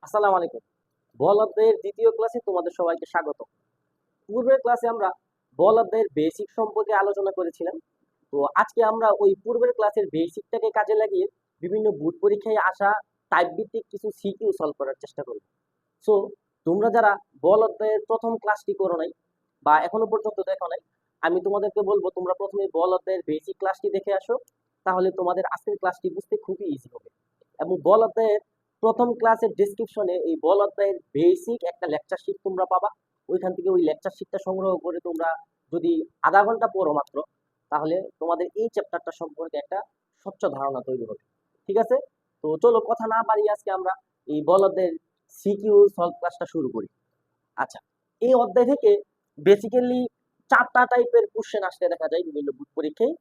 আসসালামু আলাইকুম। বল অধ্যায়ের দ্বিতীয় ক্লাসে তোমাদের সবাইকে স্বাগত। পূর্বের ক্লাসে আমরা বল অধ্যায়ের বেসিক সম্পর্কে আলোচনা করেছিলাম। তো আজকে আমরা ওই পূর্বের ক্লাসের বেসিকটাকে কাজে লাগিয়ে বিভিন্ন বোর্ড পরীক্ষায় আসা টাইপ ভিত্তিক কিছু সিকিউ সলভ করার চেষ্টা করব। সো তোমরা যারা বল অধ্যায়ের প্রথম ক্লাসটি করো নাই বা এখনো পর্যন্ত দেখো নাই, আমি তোমাদেরকে বলবো তোমরা প্রথমে বল অধ্যায়ের বেসিক ক্লাসটি দেখে আসো, তাহলে তোমাদের আজকের ক্লাসটি বুঝতে খুবই ইজি হবে। এবং বল অধ্যায়ের প্রথম ক্লাসের ডেসক্রিপশনে এই বল অধ্যায়ের বেসিক একটা লেকচার শিট তোমরা পাবা। ওইখান থেকে ওই লেকচার শিটটা সংগ্রহ করে তোমরা যদি আধা ঘন্টা পড়ো মাত্র, তাহলে তোমাদের এই চ্যাপ্টারটা সম্পর্কে একটা স্বচ্ছ ধারণা তৈরি হবে। ঠিক আছে? তো চলো কথা না বাড়িয়ে আজকে আমরা এই বল অধ্যায়ের সিকিউ সলভ ক্লাসটা শুরু করি। আচ্ছা, এই অধ্যায় থেকে বেসিক্যালি চারটা টাইপের কোশ্চেন আসতে দেখা যায় বিভিন্ন বোর্ড পরীক্ষায়।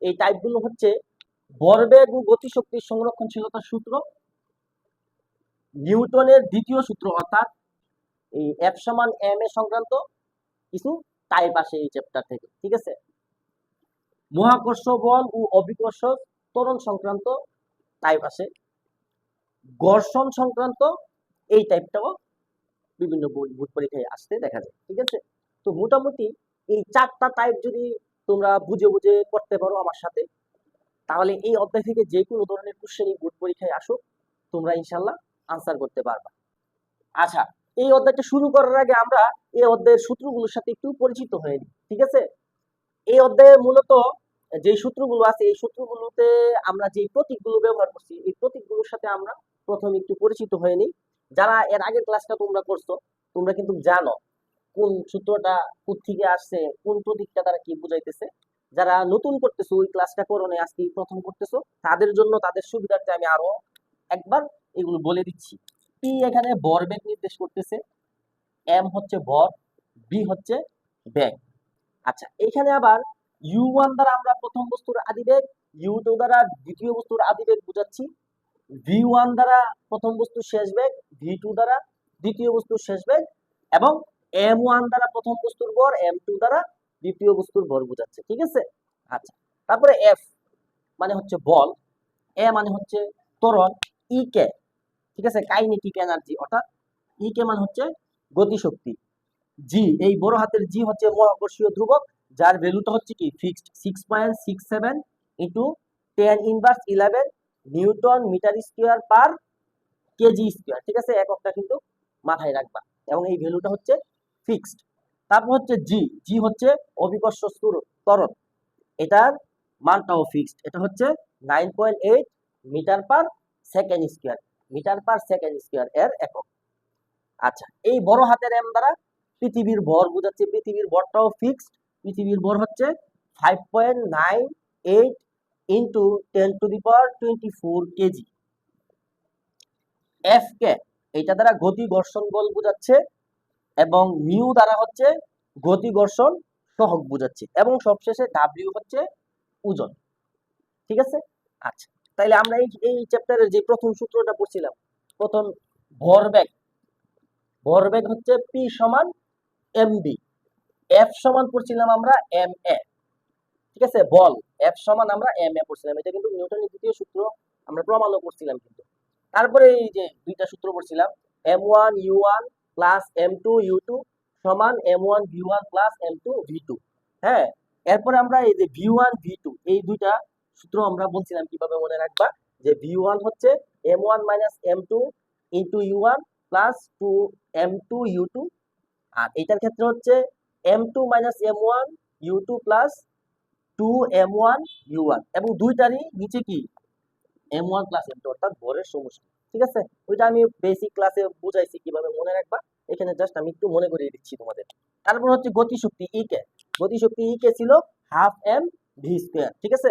এই টাইপগুলো হচ্ছে ভরবেগ ও গতিশক্তির সংরক্ষণশীলতার সূত্র, নিউটনের দ্বিতীয় সূত্র অর্থাৎ এই এফ সমান এম এ সংক্রান্ত কিছু টাইপ আসে এই চ্যাপ্টার থেকে। ঠিক আছে? মহাকর্ষ বল ও অভিকর্ষ ত্বরণ সংক্রান্ত টাইপ আসে, ঘর্ষণ সংক্রান্ত এই টাইপটাও বিভিন্ন বোর্ড পরীক্ষায় আসতে দেখা যায়। ঠিক আছে? তো মোটামুটি এই চারটা টাইপ যদি তোমরা বুঝে বুঝে করতে পারো আমার সাথে, তাহলে এই অধ্যায় থেকে যে কোনো ধরনের কোশ্চেনই বোর্ড পরীক্ষায় আসুক, তোমরা ইনশাল্লাহ আনসার করতে পারবা। আচ্ছা, এই অধ্যায়টা শুরু করার আগে আমরা এই অধ্যায়ের সূত্রগুলোর সাথে একটু পরিচিত হয়ে নিই। ঠিক আছে? এই অধ্যায়ে মূলত যে সূত্রগুলো আছে, এই সূত্রগুলোতে আমরা যে প্রতীকগুলো ব্যবহার করছি, এই প্রতীকগুলোর সাথে আমরা প্রথমে একটু পরিচিত হয়ে নিই। যারা এর আগের ক্লাসটা তোমরা করছো, তোমরা কিন্তু জানো কোন সূত্রটা কোত্থেকে আসছে, কোন প্রতীকটা দ্বারা কি বুঝাইতেছে। যারা নতুন করতেছো, ওই ক্লাসটা করো নাই, আজকে প্রথম করতেছো, তাদের জন্য তাদের সুবিধার্থে আমি আরো একবার এগুলো বলে দিচ্ছি। পি এখানে ভরবেগ নির্দেশ করতেছে, এম হচ্ছে ভর, বি হচ্ছে বেগ। আচ্ছা, এখানে আবার ইউ ওয়ান দ্বারা আমরা প্রথম বস্তুর আদিবেগ, ইউ টু দ্বারা দ্বিতীয় বস্তুর আদিবেগ বুঝাচ্ছি, ভি ওয়ান দ্বারা প্রথম বস্তুর শেষ বেগ, ভি টু দ্বারা দ্বিতীয় বস্তুর শেষ বেগ, এবং এম ওয়ান দ্বারা প্রথম বস্তুর ভর, এম টু দ্বারা দ্বিতীয় বস্তুর ভর বুঝাচ্ছে। ঠিক আছে? আচ্ছা, তারপরে এফ মানে হচ্ছে বল, এ মানে হচ্ছে ত্বরণ, ই কে, ঠিক আছে, কাইনেটিক এনার্জি অর্থাৎ ই কে মানে হচ্ছে গতিশক্তি, জি এই বড় হাতের জি হচ্ছে মহাকর্ষীয় ধ্রুবক, যার ভ্যালুটা হচ্ছে কি fixed 6.67 into 10⁻11 newton metre square per kg square. ঠিক আছে? এককটা কিন্তু মাথায় রাখবা, এবং এই ভ্যালুটা হচ্ছে ফিক্সড। তারপর হচ্ছে জি, জি হচ্ছে অভিকর্ষ ত্বরণ, এটার মানটাও ফিক্সড, এটা হচ্ছে 9.8 metre per second square, metre per second square এর একক। আচ্ছা, এই বড় হাতের এম দ্বারা পৃথিবীর ভর বোঝাচ্ছে, পৃথিবীর ভরটাও ফিক্সড, পৃথিবীর ভর হচ্ছে 5.98 ইন্টু 10⁻24 কেজি। এফ কে এটা দ্বারা গতি ঘর্ষণ বল বোঝাচ্ছে, এবং মিউ দ্বারা হচ্ছে গতি ঘর্ষণ সহগ বোঝাচ্ছে, এবং সবশেষে ডাব্লিউ হচ্ছে ওজন। ঠিক আছে? আচ্ছা, তাইলে আমরা এই চ্যাপ্টারের যে প্রথম সূত্রটা পড়ছিলাম, প্রথম ভরবেগ, ভরবেগ হচ্ছে পি সমান এম বি, এফ সমান পড়ছিলাম আমরা এম এ। ঠিক আছে? বল এফ সমান আমরা এম এ পড়ছিলাম, এটা কিন্তু নিউটনের দ্বিতীয় সূত্র, আমরা প্রমাণও করছিলাম কিন্তু। তারপরে এই যে দুইটা সূত্র পড়ছিলাম, M one U one plus M two U two সমান M one V one plus M two V two. হ্যাঁ, এরপরে আমরা এই যে ভি ওয়ান ভি টু এই দুইটা সূত্র আমরা বলছিলাম কিভাবে মনে রাখবা, যে ভি ওয়ান হচ্ছে M one minus M two into U one plus two M two U two, আর এটার ক্ষেত্রে হচ্ছে M two minus M one U two plus two M one U one, এবং দুইটারই নিচে কি M one plus M two অর্থাৎ ভরের সমষ্টি। ঠিক আছে? ওইটা আমি বেসিক ক্লাসে বুঝাইছি কিভাবে মনে রাখবা, এখানে জাস্ট আমি একটু মনে করিয়ে দিচ্ছি তোমাদের। তারপর হচ্ছে গতিশক্তি ই কে, গতিশক্তি ই কে ছিল হাফ এম ভি স্কোয়ার। ঠিক আছে?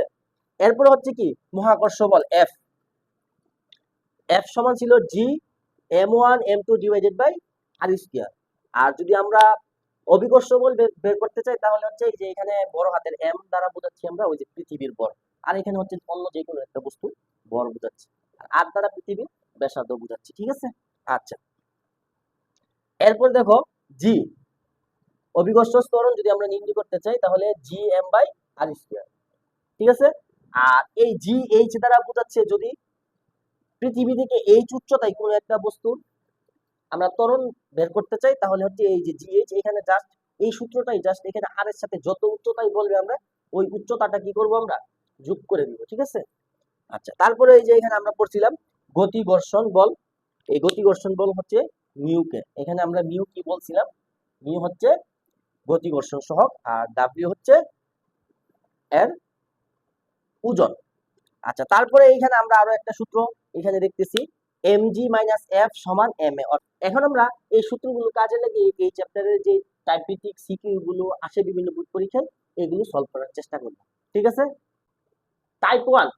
এরপরে হচ্ছে কি মহাকর্ষ বল এফ, এফ সমান ছিল G M one M two divided by R square. আর যদি আমরা অভিকর্ষ বল বের করতে চাই, তাহলে হচ্ছে যে এখানে বড় হাতের এম দ্বারা বোঝাচ্ছি আমরা ওই যে পৃথিবীর ভর, আর এখানে হচ্ছে অন্য যে কোনো একটা বস্তু ভর বোঝাচ্ছি, আর দ্বারা পৃথিবীর ব্যাসার্ধ বোঝাচ্ছি। ঠিক আছে? আচ্ছা, এরপর দেখো জি অভিকর্ষ ত্বরণ যদি আমরা নির্ণয় করতে চাই, তাহলে G M by R square. ঠিক আছে? আর এই জি এইচ দ্বারা বোঝাচ্ছে যদি পৃথিবী থেকে এইচ উচ্চতায় কোনো একটা বস্তু আমরা ত্বরণ বের করতে চাই, তাহলে হচ্ছে এই যে জিএইচ, এখানে জাস্ট এই সূত্রটাই জাস্ট এখানে আর এর সাথে যত উচ্চতাই বলবে আমরা ওই উচ্চতাটা কি করব আমরা যোগ করে দিব, ঠিক আছে। আচ্ছা, তারপরে এই যে এখানে আমরা পড়ছিলাম গতি ঘর্ষণ বল। এই গতি ঘর্ষণ বল হচ্ছে মিউকে, এখানে আমরা মিউ কি বলছিলাম, মিউ হচ্ছে গতি ঘর্ষণ সহগ, আর ডাব্লিউ হচ্ছে এর ওজন। আচ্ছা, তারপরে এইখানে আমরা আরো একটা সূত্র এখানে দেখতেছি, mg - f = ma। এখন আমরা এই সূত্রগুলো কাজে লাগিয়ে এই চ্যাপ্টারের যে টাইপভিত্তিক সিকিউ গুলো আসে বিভিন্ন বোর্ড পরীক্ষায়, এগুলো সলভ করার চেষ্টা করব, ঠিক আছে। টাইপ 1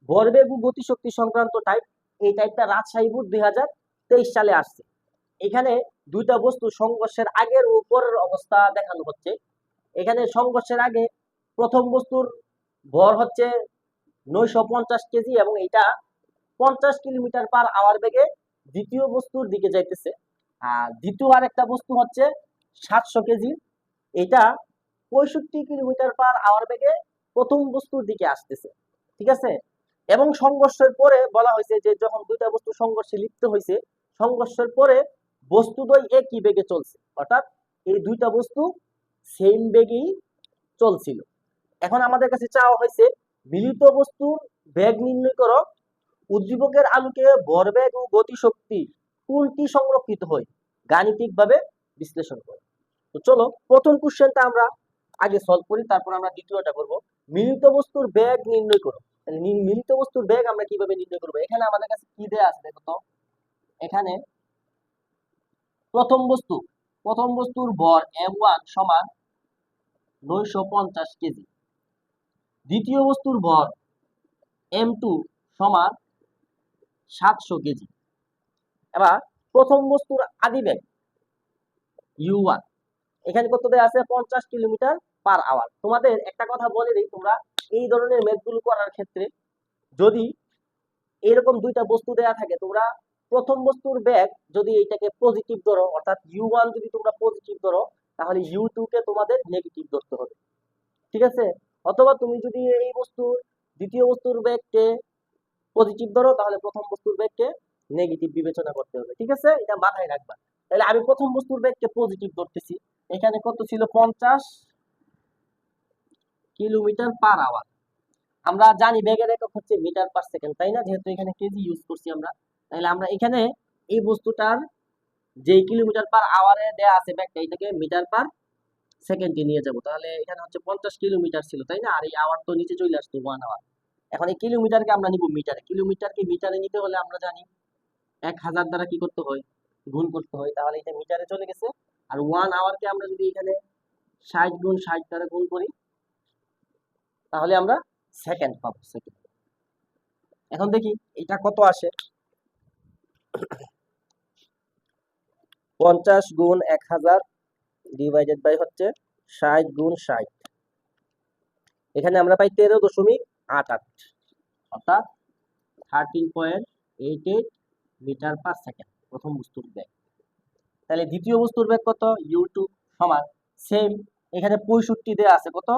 ভরবেগ ও গতিশক্তি সংক্রান্ত টাইপ, এই টাইপটা রাজশাহী বোর্ড 2023 সালে আসছে। এখানে দুইটা বস্তু সংঘর্ষের আগের ও পরের অবস্থা দেখানো হচ্ছে। এখানে সংঘর্ষের আগে প্রথম বস্তুর ভর হচ্ছে 950 কেজি এবং এটা 50 কিলোমিটার/আওয়ার বেগে দ্বিতীয় বস্তুর দিকে যাইতেছে। আর দ্বিতীয় আরেকটা বস্তু হচ্ছে 700 কেজি, এটা 65 কিলোমিটার/আওয়ার বেগে প্রথম বস্তুর দিকে আসতেছে, ঠিক আছে। এবং সংঘর্ষের পরে বলা হয়েছে যে যখন দুইটা বস্তু সংঘর্ষে লিপ্ত হয়েছে, সংঘর্ষের পরে বস্তুদ্বয় একই বেগে চলছে, অর্থাৎ এই দুইটা বস্তু সেম বেগেই চলছিল। এখন আমাদের কাছে চাওয়া হয়েছে মিলিত বস্তুর বেগ নির্ণয় করো, উদ্দীপকের আলোকে ভরবেগ ও গতিশক্তি কোনটি সংরক্ষিত হয় গাণিতিকভাবে বিশ্লেষণ করো। তো চলো প্রথম কোশ্চেনটা আমরা আগে সলভ করি, তারপর আমরা দ্বিতীয়টা করব। মিলিত বস্তুর বেগ নির্ণয় করো। তাহলে মিলিত বস্তুর বেগ আমরা কিভাবে নির্ণয় করব? এখানে আমাদের কাছে কি দেয়া আছে দেখো তো। এখানে প্রথম বস্তুর ভর m1 সমান 950 কেজি, দ্বিতীয় বস্তুর ভর m2 সমান 700 কেজি। এবার প্রথম বস্তুর আদিবেগ u1 এখানে কত দেয়া আছে? 50 কিলোমিটার/আওয়ার। তোমাদের একটা কথা বলে দিই, তোমরা এই ধরনের ম্যাথগুলো করার ক্ষেত্রে যদি এরকম দুইটা বস্তু দেয়া থাকে, তোমরা প্রথম বস্তুর বেগ যদি এইটাকে পজিটিভ ধরো, অর্থাৎ u1 যদি তোমরা পজিটিভ ধরো, তাহলে u2 কে তোমাদের নেগেটিভ ধরতে হবে, ঠিক আছে। অথবা তুমি যদি এই বস্তুর দ্বিতীয় বস্তুর বেগকে পজিটিভ ধরো, তাহলে প্রথম বস্তুর বেগকে নেগেটিভ বিবেচনা করতে হবে, ঠিক আছে। এটা মাথায় রাখবা। তাহলে আমি প্রথম বস্তুর বেগকে পজিটিভ ধরতেছি। এখানে কত ছিল? 50 কিলোমিটার/আওয়ার। আমরা জানি বেগের একক হচ্ছে মিটার/সেকেন্ড, তাই না? যেহেতু এখানে কেজি ইউজ করছি আমরা, তাহলে আমরা এখানে এই বস্তুটার যে কিলোমিটার/আওয়ারে দেয়া আছে বেগটা, এটাকে মিটার/সেকেন্ডে নিয়ে যাব। তাহলে এখানে হচ্ছে 50 কিলোমিটার ছিল, তাই না? আর এই আওয়ার তো নিচে চলে আসতো 1 আওয়ার। এখন এই কিলোমিটারকে আমরা নিব মিটারে। কিলোমিটারকে মিটারে নিতে হলে আমরা জানি 1000 দ্বারা কি করতে হয়? গুণ করতে হয়। তাহলে এটা মিটারে চলে গেছে। আর 1 আওয়ারকে আমরা যদি এখানে 60 গুণ 60 দ্বারা গুণ করি, তাহলে আমরা সেকেন্ড পাবো, সেকেন্ড। এখন দেখি এটা কত আসে। 50 গুণ 1000 ডিভাইডেড বাই হচ্ছে 60 গুণ 60। এখানে আমরা পাই 13.88, অর্থাৎ 13.88 মিটার/সেকেন্ড প্রথম বস্তুর বেগ। তাহলে দ্বিতীয় বস্তুর বেগ কত? u2 সমান সেম, এখানে 65 দেয়া আছে, কত?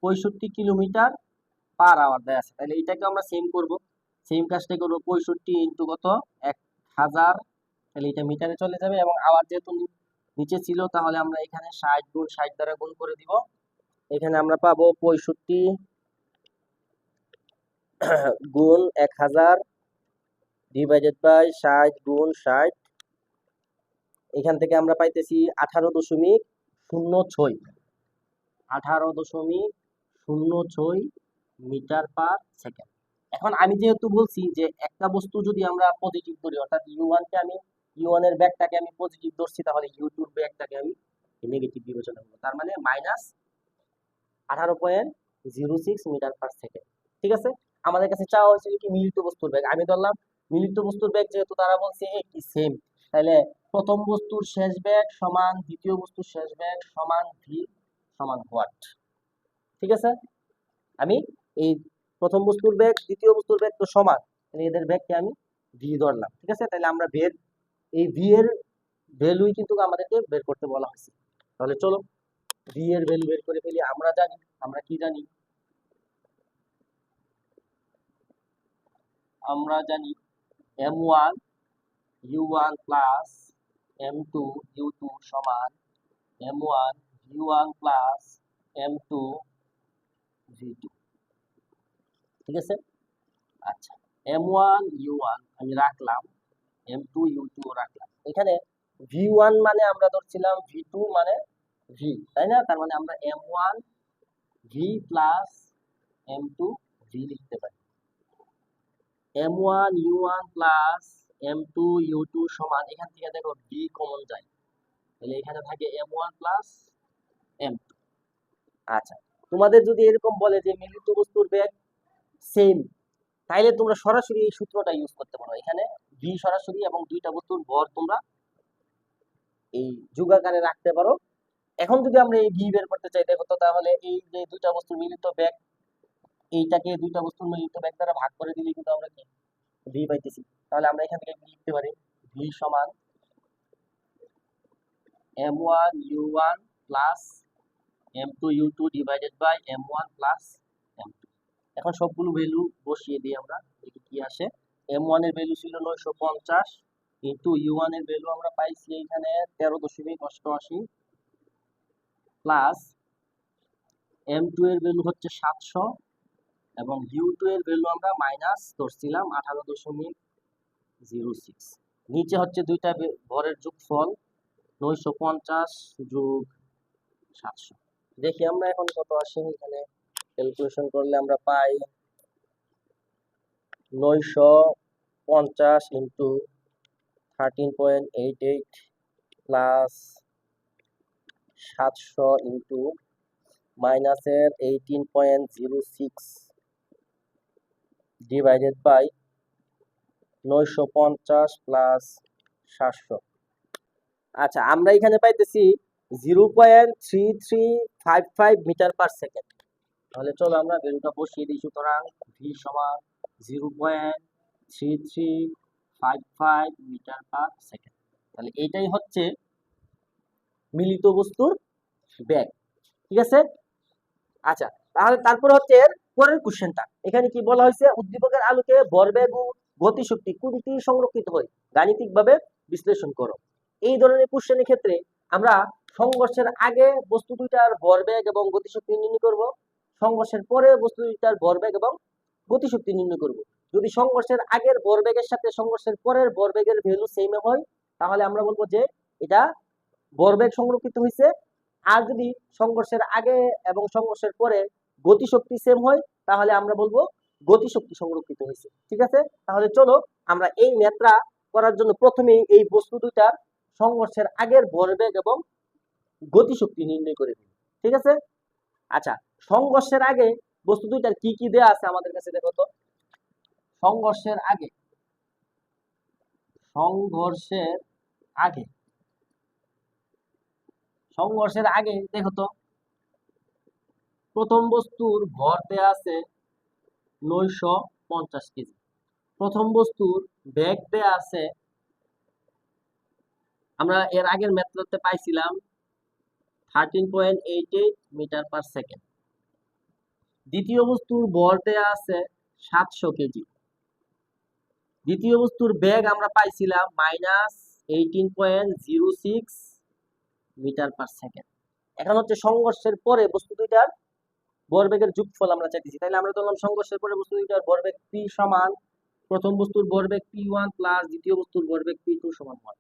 65 কিলোমিটার/আওয়ার দেয়া আছে। তাহলে এটাকে আমরা সেম করব, সেম কাজটাই করব। 65 ইনটু কত? 1000। তাহলে এটা মিটারে চলে যাবে এবং আওয়ার যেহেতু নিচে ছিল, তাহলে আমরা এখানে 60 গুণ 60 দ্বারা গুণ করে দিব। এখানে আমরা পাবো 65 গুণ 1000 ডিভাইডেড বাই 60 গুণ 60। এখান থেকে আমরা পাইতেছি 18.06 মিটার/সেকেন্ড। এখন আমি যেহেতু বলছি যে একটা বস্তু যদি আমরা পজিটিভ ধরি, অর্থাৎ u1 এর ব্যাগটাকে আমি পজিটিভ ধরছি, তাহলে u2 এর ব্যাগটাকে আমি নেগেটিভ বিবেচনা করব। তার মানে -18.06 মিটার/সেকেন্ড, ঠিক আছে। আমাদের কাছে চাওয়া হয়েছিল কি? মিলিত বস্তুর বেগ। আমি ধরলাম মিলিত বস্তুর বেগ যেহেতু তারা বলছে একই সেম, তাহলে প্রথম বস্তুর শেষ বেগ সমান দ্বিতীয় বস্তুর শেষ বেগ সমান ভি সমান হোয়াট, ঠিক আছে। আমি এই প্রথম বস্তুর বেগ দ্বিতীয় বস্তুর বেগ তো সমান, তাহলে এদের বেগকে আমি ভি ধরলাম, ঠিক আছে। তাহলে আমরা এই ভি এর ভ্যালুই কিন্তু আমাদেরকে বের করতে বলা হয়েছে। তাহলে চলো ভি এর ভ্যালু বের করে ফেলি। আমরা কি জানি? আমরা জানি m1 u1 plus m2 u2 সমান m1 v1 plus m2 v2। ঠিক আছে। আচ্ছা, m1 u1 আমি রাখলাম, m2 u2 রাখলাম। এখানে v1 মানে আমরা ধরছিলাম v2 মানে v, তাই না? তার মানে আমরা m1 v plus m2 v লিখতে পারি। m1 u1 plus m2 u2 সমান, এখান থেকে দেখো v কমন যায়, তাহলে এখানে থাকে m1 প্লাস m2। আচ্ছা, তোমাদের যদি এরকম বলে যে মিলিত বস্তুর বেগ সেম, তাইলে তোমরা সরাসরি এই সূত্রটা ইউজ করতে পারো। এখানে v সরাসরি এবং দুইটা বস্তুর ভর তোমরা এই যোগাকারে রাখতে পারো। এখন যদি আমরা এই v বের করতে চাই, দেখো তো, তাহলে এই যে দুইটা বস্তুর মিলিত বেগ, এইটাকে দুইটা বস্তুর মিলিত বেগ দ্বারা ভাগ করে দিলে কিন্তু আমরা কি v পাইতেছি। তাহলে আমরা এখান থেকে লিখতে পারি v সমান m1 u1 plus m2 u2 divided by m1 plus m2। এখন সবগুলো ভ্যালু বসিয়ে দিই আমরা, দেখি কি আসে। m1 এর ভ্যালু ছিল 950, কিন্তু u1 এর ভ্যালু আমরা পাইছি এখানে 13.88, প্লাস m2 এর ভ্যালু হচ্ছে 700 এবং u2 এর ভ্যালু আমরা মাইনাস ধরছিলাম 18.06। নিচে হচ্ছে দুইটা ভরের যোগফল 950 যোগ 700। দেখি আমরা এখন কত আসে। এখানে ক্যালকুলেশন করলে আমরা পাই 950 ইন্টু 13.88 প্লাস 700 ইন্টু মাইনাসের 18.06 ডিভাইডেড বাই 950 প্লাস 700। আচ্ছা, আমরা এখানে পাইতেছি 0.3355 মিটার পার সেকেন্ড। তাহলে চলো আমরা ভ্যালুটা বসিয়ে দিই। সুতরাং v সমান 0.3355 মিটার পার সেকেন্ড। তাহলে এইটাই হচ্ছে মিলিত বস্তুর বেগ। ঠিক আছে। আচ্ছা, তাহলে তারপর হচ্ছে এর পরের কোশ্চেনটা। এখানে কি বলা হয়েছে, উদ্দীপকের আলোকে ভরবেগ ও গতিশক্তি কোনটি সংরক্ষিত হয় গাণিতিকভাবে বিশ্লেষণ করো। এই ধরনের কোশ্চেনের ক্ষেত্রে আমরা সংঘর্ষের আগে বস্তু দুইটার ভরবেগ এবং গতিশক্তি নির্ণয় করব, সংঘর্ষের পরে বস্তু দুইটার ভরবেগ এবং গতিশক্তি নির্ণয় করব। যদি সংঘর্ষের আগের ভরবেগের সাথে সংঘর্ষের পরের ভরবেগের ভ্যালু সেম হয়, তাহলে আমরা বলবো যে এটা ভরবেগ সংরক্ষিত হয়েছে। আর যদি সংঘর্ষের আগে এবং সংঘর্ষের পরে গতিশক্তি সেম হয়, তাহলে আমরা বলবো গতিশক্তি সংরক্ষিত হয়েছে। ঠিক আছে। তাহলে চলো আমরা এই ম্যাথটা করার জন্য প্রথমেই এই বস্তু দুইটার সংঘর্ষের আগের ভরবেগ এবং গতিশক্তি নির্ণয় করে দিই। ঠিক আছে। আচ্ছা, সংঘর্ষের আগে বস্তু দুইটার কি কি দেয়া আছে আমাদের কাছে, দেখো তো। সংঘর্ষের আগে সংঘর্ষের আগে সংঘর্ষের আগে দেখো তো, প্রথম বস্তুর ভর দেয়া আছে 950 কেজি। প্রথম বস্তুর বেগ দেয়া আছে, আমরা এর আগের ম্যাথটাতে পাইছিলাম 13.88 মিটার পার সেকেন্ড। দ্বিতীয় বস্তুর ভর দেয়া আছে 700 কেজি। দ্বিতীয় বস্তুর বেগ আমরা পাইছিলাম -18.06 মিটার পার সেকেন্ড। এখন হচ্ছে সংঘর্ষের পরে বস্তু দুইটার ভরবেগের যোগফল আমরা চাইতেছি। তাহলে আমরা ধরলাম সংঘর্ষের পরে বস্তু দুইটার ভরবেগ p সমান প্রথম বস্তুর ভরবেগ p1 প্লাস দ্বিতীয় বস্তুর ভরবেগ p2 সমান 1।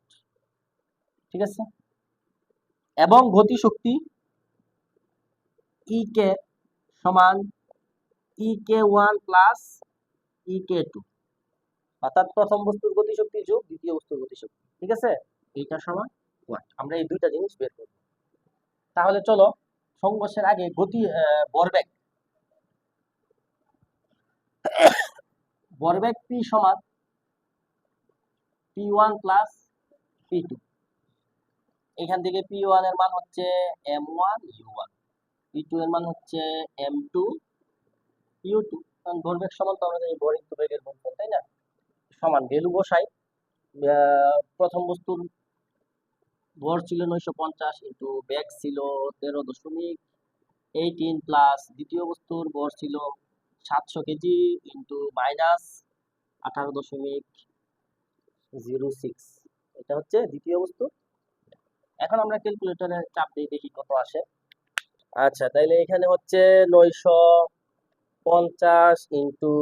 ঠিক আছে। এবং গতিশক্তি ek সমান ek1 প্লাস ek2, অর্থাৎ প্রথম বস্তুর গতিশক্তি যোগ দ্বিতীয় বস্তুর গতিশক্তি। ঠিক আছে। এইটা সমান 1। আমরা এই দুইটা জিনিস বের করব। তাহলে চলো সংঘর্ষের আগে ভরবেগ p সমান p1 প্লাস p2। এখান থেকে p1 এর মান হচ্ছে m1 u1, p2 এর মান হচ্ছে m2 u2। কারণ ভরবেগ সমান তো আমরা জানি ভর ইনটু বেগের গুণফল, তাই না? সমান ভ্যালু বসাই। প্রথম বস্তুর ভর ছিল 950 কিন্তু বেগ ছিল 13.18 প্লাস দ্বিতীয় বস্তুর ভর ছিল 700 কেজি ইন্টু মাইনাস 18.06। এটা হচ্ছে দ্বিতীয় বস্তু এখন আমরা ক্যালকুলেটরে চাপ দিয়ে দেখি কত আসে। আচ্ছা, তাইলে এখানে হচ্ছে 950 ইন্টু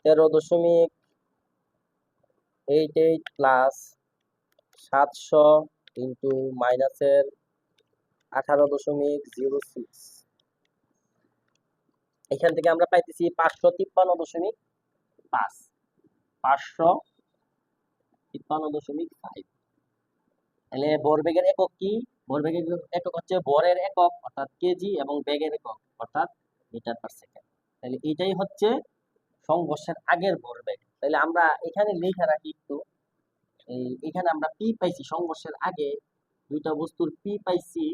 13.88 প্লাস 700 ইন্টু মাইনাসের 18.06, এখান থেকে আমরা পাইতেছি 553.5, 553.5। তাহলে ভরবেগের একক কি? ভরবেগের একক হচ্ছে ভরের একক অর্থাৎ কেজি এবং বেগের একক অর্থাৎ মিটার পার সেকেন্ড। তাহলে এটাই হচ্ছে সংঘর্ষের আগের ভরবেগ। তাহলে আমরা এখানে লেখা রাখি একটু, এখানে আমরা পি পাইছি সংঘর্ষের আগে দুইটা বস্তুর পি পাইছি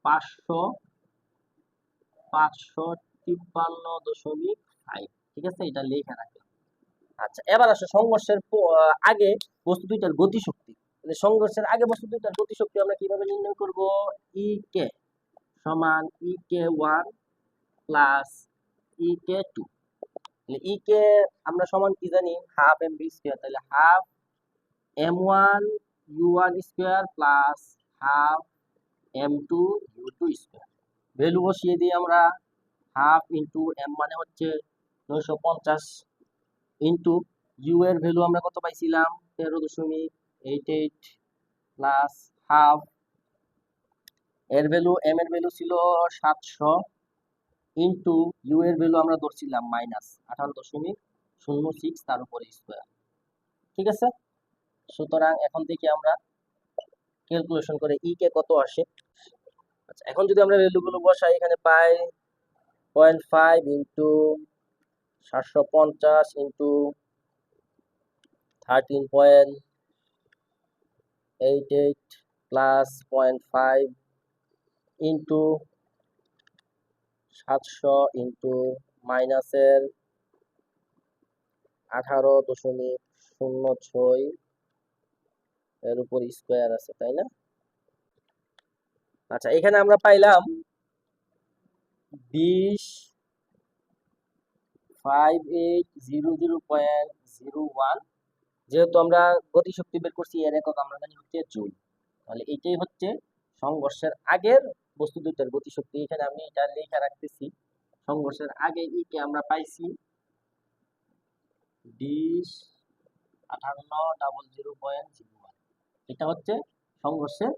553.5, ঠিক আছে, এটা লেখা রাখলাম। আচ্ছা, এবার আসো সংঘর্ষের আগে বস্তু দুইটার গতিশক্তি। সংঘর্ষের আগে বস্তু দুইটার গতিশক্তি আমরা কিভাবে নির্ণয় করব? ই কে সমান ই কে 1 প্লাস ই কে 2। ই কে আমরা সমান কি জানি? Half M V square. তাহলে half m1 u1 square plus half m2 u2 square. Value বসিয়ে দিই আমরা। হাফ ইন্টু m মানে হচ্ছে 950 ইন্টু ইউ এর ভ্যালু আমরা কত পাইছিলাম? 13.88 প্লাস হাফ এর ভ্যালু, এম এর ভ্যালু ছিল 700 ইন্টু ইউ এর ভ্যালু আমরা ধরছিলাম মাইনাস 18.06 তার উপরে স্কয়ার, ঠিক আছে। সুতরাং এখন থেকে আমরা ক্যালকুলেশন করে ই কে কত আসে। আচ্ছা, এখন যদি আমরা ভ্যালুগুলো বসাই, এখানে পাই 0.5 into 750 into 13.88 plus 0.5 into 700 into মাইনাসের 18.06 এর উপর স্কয়ার আছে, তাই না? আচ্ছা, এখানে আমরা পাইলাম 20,5800.01। যেহেতু আমরা গতিশক্তি বের করছি এর একক আমরা জানি হচ্ছে জুল, তাহলে এটাই হচ্ছে সংঘর্ষের আগের বস্তু দুইটার গতিশক্তি। এখানে আমি এটা লেখা রাখতেছি। সংঘর্ষের আগে ই কে আমরা পাইছি 58,00.01। এটা হচ্ছে সংঘর্ষের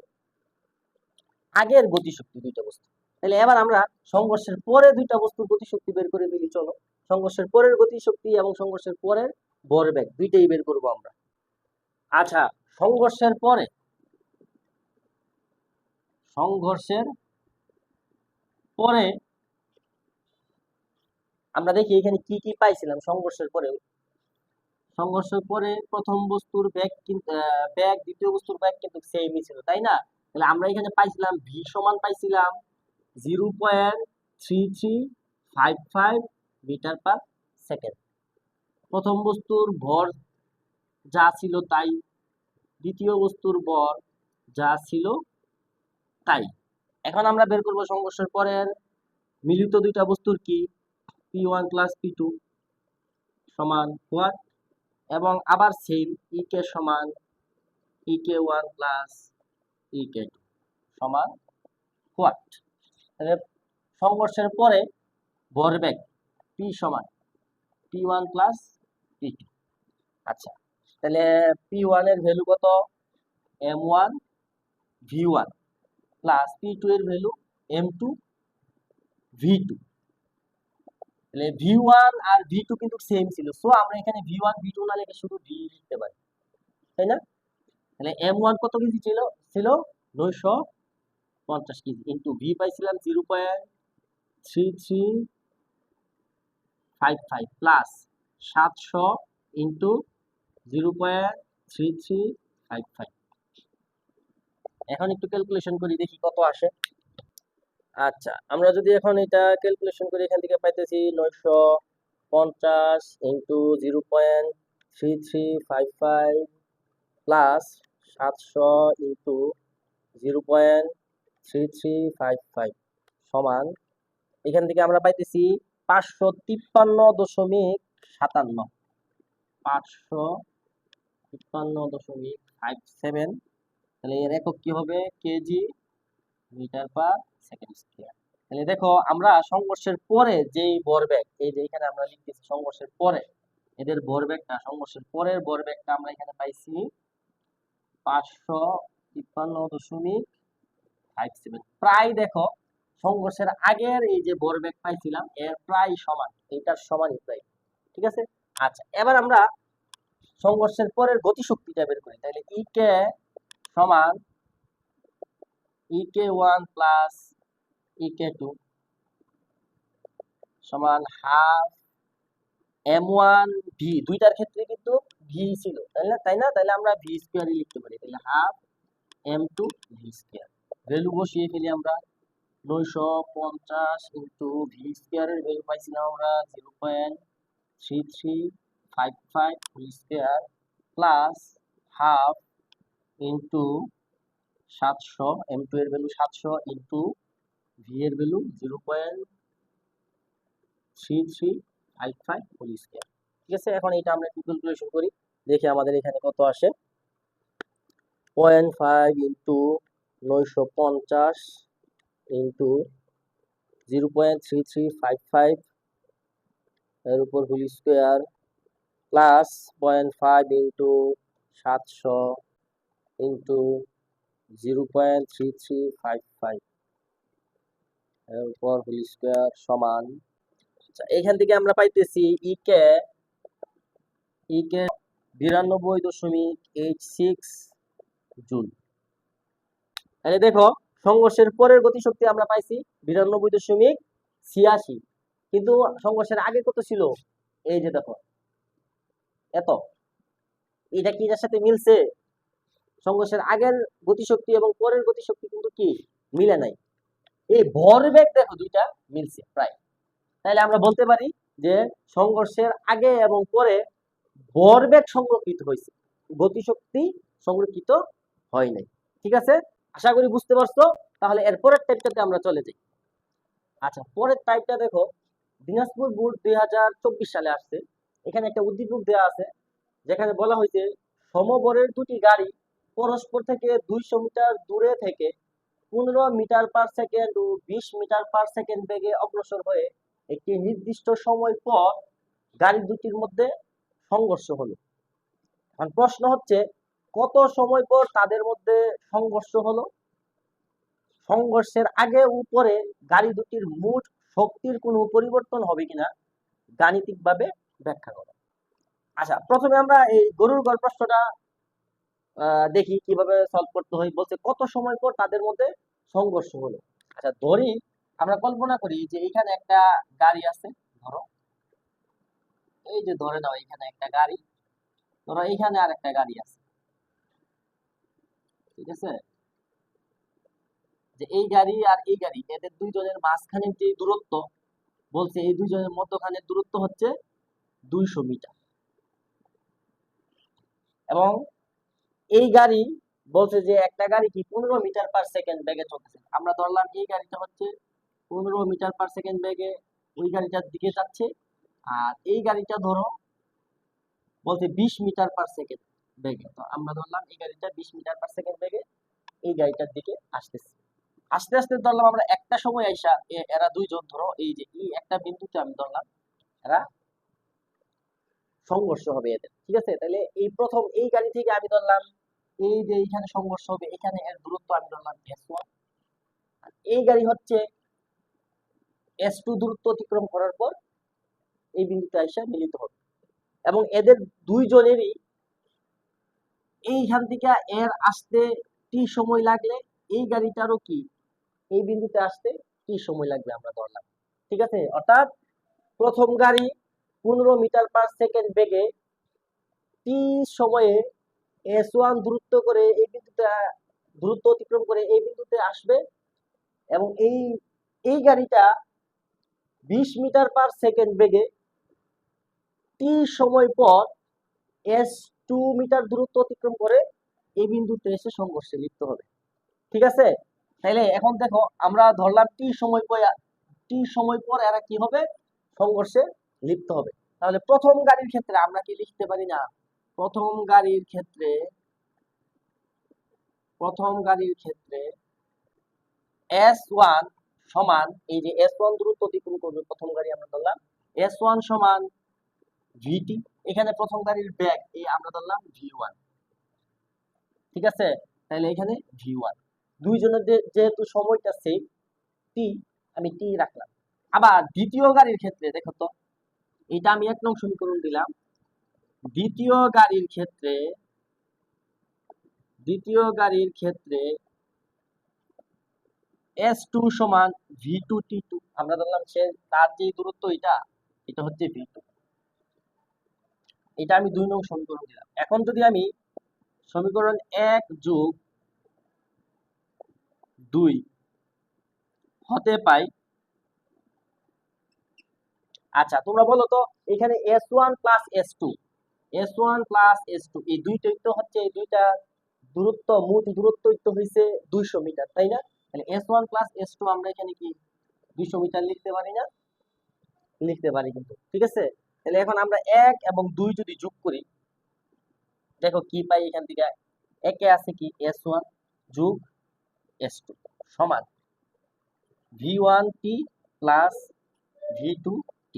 আগের গতিশক্তি দুইটা বস্তু। তাহলে এবার আমরা সংঘর্ষের পরে দুইটা বস্তুর গতিশক্তি বের করে ফেলি। চলো, সংঘর্ষের পরের গতিশক্তি এবং সংঘর্ষের পরের ভরবেগ দুইটাই বের করব আমরা। আচ্ছা, সংঘর্ষের পরে আমরা দেখি এখানে কি কি পাইছিলাম। সংঘর্ষের পরে প্রথম বস্তুর বেগ কিন্তু দ্বিতীয় বস্তুর বেগ কিন্তু সেমই ছিল, তাই না? তাহলে আমরা এখানে পাইছিলাম ভি সমান পাইছিলাম 0.3355 মিটার পার সেকেন্ড। প্রথম বস্তুর ভর যা ছিল তাই, দ্বিতীয় বস্তুর ভর যা ছিল তাই। এখন আমরা বের করব সংঘর্ষের পরের মিলিত দুইটা বস্তুর কি, P1 প্লাস P2 সমান হোয়াট, এবং আবার সেম ই কে সমান ই কে 1 প্লাস ই কে 2 সমান হোয়াট। তাহলে সংঘর্ষের পরে ভরবেগ P সমান P1 প্লাস P2। আচ্ছা, তাহলে P1 এর ভ্যালু কত? M1 V1 প্লাস P2 এর ভ্যালু M2 V2। তাহলে V1 আর V2 কিন্তু সেম ছিল, সো আমরা এখানে V1 V2 না লিখে শুধু V লিখতে পারি, তাই না? তাহলে M1 কত কেজি ছিল? 950 কেজি ইন্টু V পাইছিলাম 0.3355 প্লাস 700 ইন্টু 0.3355। এখন একটু ক্যালকুলেশন করি, দেখি কত আসে। আচ্ছা, আমরা যদি এখন এটা ক্যালকুলেশন করি, এখান থেকে পাইতেছি 950 ইন্টু 0.3355 প্লাস 700 ইন্টু 0.3355 সমান, এখান থেকে আমরা পাইতেছি 553.57, 553.57। তাহলে এর একক কি হবে? Kg metre per second square. তাহলে দেখো আমরা সংঘর্ষের পরে যেই ভরবেগ, এই যে এখানে আমরা লিখতেছি সংঘর্ষের পরে এদের ভরবেগটা, সংঘর্ষের পরের ভরবেগটা আমরা এখানে পাইছি 553.57। প্রায় দেখো সংঘর্ষের আগের এই যে ভরবেগ পাইছিলাম এর প্রায় সমান, এইটার সমানই প্রায়। ঠিক আছে। আচ্ছা, এবার আমরা সংঘর্ষের পরের গতিশক্তিটা বের করি। তাহলে ই কে সমান EK1 প্লাস EK2 সমান হাফ M1 ভি, দুইটার ক্ষেত্রে কিন্তু ভি ছিল, তাই না? তাহলে আমরা ভি স্কয়ারই লিখতে পারি। তাহলে half M2 V square. Value বসিয়ে ফেলি আমরা। 950 ইন্টু ভি স্কয়ারের ভ্যালু পাইছিলাম আমরা 0.3355 whole square plus half into 700, M2 এর ভ্যালু 700 ইন্টু ভি এর ভ্যালু 0.3355 হোল স্কয়ার। ঠিক আছে, এখন এটা আমরা একটু ক্যালকুলেশন করি, দেখি আমাদের এখানে কত আসে। 0.5 ইন্টু 950 ইন্টু 0.3355 এর উপর whole square plus 0.5 into 700 into 0.3355 এর উপর হোল স্কয়ার সমান। আচ্ছা, এখান থেকে আমরা পাইতেছি ই কে 92.86 জুল। তাহলে দেখো সংঘর্ষের পরের গতিশক্তি আমরা পাইছি 92.86, কিন্তু সংঘর্ষের আগে কত ছিল? এই যে দেখো এত, এটা কি এর সাথে মিলছে? সংঘর্ষের আগের গতিশক্তি এবং পরের গতিশক্তি কিন্তু কি মিলে নাই। এই ভরবেগ দেখো দুইটা মিলছে প্রায়। তাহলে আমরা বলতে পারি যে সংঘর্ষের আগে এবং পরে ভরবেগ সংরক্ষিত হয়েছে, গতিশক্তি সংরক্ষিত হয় নাই। ঠিক আছে, আশা করি বুঝতে পারছো। তাহলে এর পরের টাইপটাতে আমরা চলে যাই। আচ্ছা, পরের টাইপটা দেখো, দিনাজপুর বোর্ড 2024 সালে আসছে। এখানে একটা উদ্দীপক দেওয়া আছে যেখানে বলা হয়েছে সমবরের দুটি গাড়ি পরস্পর থেকে 200 মিটার দূরে থেকে 15 মিটার পার সেকেন্ড ও 20 মিটার পার সেকেন্ড বেগে অগ্রসর হয়ে একটি নির্দিষ্ট সময় পর গাড়ি দুটির মধ্যে সংঘর্ষ হলো। এখন প্রশ্ন হচ্ছে কত সময় পর তাদের মধ্যে সংঘর্ষ হলো? সংঘর্ষের আগে ও পরে গাড়ি দুটির মোট শক্তির কোনো পরিবর্তন হবে কিনা গাণিতিকভাবে ব্যাখ্যা করো। আচ্ছা, প্রথমে আমরা এই গরুর গড় প্রশ্নটা দেখি কিভাবে সলভ করতে হয়। বলছে কত সময় পর তাদের মধ্যে সংঘর্ষ হলো। আচ্ছা, ধরি আমরা কল্পনা করি যে এখানে একটা গাড়ি আছে, ধরো এই যে ধরে নাও এখানে একটা গাড়ি, ধরো এখানে আর একটা গাড়ি আছে। ঠিক আছে, যে এই গাড়ি আর এই গাড়ি এদের দুইজনের মাঝখানের যে দূরত্ব, বলছে এই দুইজনের মধ্যখানের দূরত্ব হচ্ছে 200 মিটার। এবং এই গাড়ি বলছে যে একটা গাড়ি কি 15 মিটার পার সেকেন্ড বেগে চলতেছে। আমরা ধরলাম এই গাড়িটা হচ্ছে 15 মিটার পার সেকেন্ড বেগে ওই গাড়িটার দিকে যাচ্ছে, আর এই গাড়িটা ধরো বলছে 20 মিটার পার সেকেন্ড বেগে। তো আমরা ধরলাম এই গাড়িটা 20 মিটার পার সেকেন্ড বেগে এই গাড়িটার দিকে আসতেছে। আস্তে আস্তে ধরলাম আমরা একটা সময় আইসা এরা দুইজন ধরো এই যে এই একটা বিন্দুতে আমি ধরলাম এরা সংঘর্ষ হবে এদের। ঠিক আছে, তাহলে এই প্রথম এই গাড়ি থেকে আমি ধরলাম এই যে এইখানে সংঘর্ষ হবে, এখানে এর দূরত্ব আমি ধরলাম S1, আর এই গাড়ি হচ্ছে S2 দূরত্ব অতিক্রম করার পর এই বিন্দুতে আইসা মিলিত হবে। এবং এদের দুইজনেরই এইখান থেকে এর আসতে টি সময় লাগলে এই গাড়িটারও কি এই বিন্দুতে আসতে কি সময় লাগবে আমরা ধরলাম। ঠিক আছে, অর্থাৎ প্রথম গাড়ি 15 মিটার পার সেকেন্ড বেগে টি সময়ে S1 দূরত্ব করে এই বিন্দুতে দূরত্ব অতিক্রম করে এই বিন্দুতে আসবে, এবং এই গাড়িটা 20 মিটার পার সেকেন্ড বেগে টি সময় পর S2 মিটার দূরত্ব অতিক্রম করে এই বিন্দুতে এসে সংঘর্ষে লিপ্ত হবে। ঠিক আছে, তাইলে এখন দেখো আমরা ধরলাম টি সময় পর এরা কি হবে? সংঘর্ষে লিপ্ত হবে। তাহলে প্রথম গাড়ির ক্ষেত্রে আমরা কি লিখতে পারি না? প্রথম গাড়ির ক্ষেত্রে প্রথম গাড়ির ক্ষেত্রে S1 সমান, এই যে S1 দূরত্ব অতিক্রম করবে প্রথম গাড়ি, আমরা ধরলাম S1 সমান VT। এখানে প্রথম গাড়ির বেগ এই আমরা ধরলাম V1, ঠিক আছে? তাহলে এখানে V1, দুইজনের যেহেতু সময়টা সেম T, আমি T রাখলাম। আবার দ্বিতীয় গাড়ির ক্ষেত্রে দেখো তো, এটা আমি 1 নং সমীকরণ দিলাম। দ্বিতীয় গাড়ির ক্ষেত্রে S2 সমান V2 T2, আমরা ধরলাম সে তার যে দূরত্ব এটা হচ্ছে V2, এটা আমি 2 নং সমীকরণ দিলাম। এখন যদি আমি সমীকরণ 1 যোগ 2 হতে পাই, আচ্ছা তোমরা বলো তো এখানে S1 plus S2, S1 plus S2 এই দুইটাই তো হচ্ছে, এই দুইটা দূরত্ব, মোট দূরত্ব তো হইছে 200 মিটার, তাই না? তাহলে S1 প্লাস S2 আমরা এখানে কি 200 মিটার লিখতে পারি না? লিখতে পারি কিন্তু, ঠিক আছে? তাহলে এখন আমরা 1 এবং 2 যদি যোগ করি, দেখো কি পাই এখান থেকে, একে আছে কি S1 যোগ S2 সমান V1T প্লাস V2T।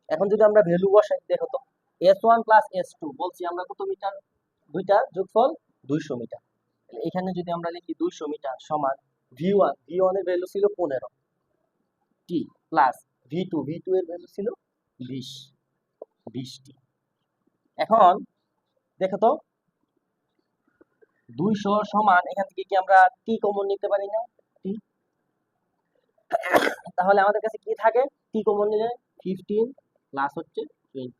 এখন যদি আমরা ভ্যালু বসাই, দেখো তো S1 প্লাস S2 বলছি আমরা কত মিটার, দুইটা যোগফল 200 মিটার। তাহলে এখানে যদি আমরা লিখি 200 মিটার সমান V1 এর ভ্যালু ছিল 15 T প্লাস V2 এর ভ্যালু ছিল 20 T। এখন দেখো তো 200 সমান, এখান থেকে কি আমরা T কমন নিতে পারি না? T, তাহলে আমাদের কাছে কি থাকে? T কমন নিলে 15 প্লাস হচ্ছে 20,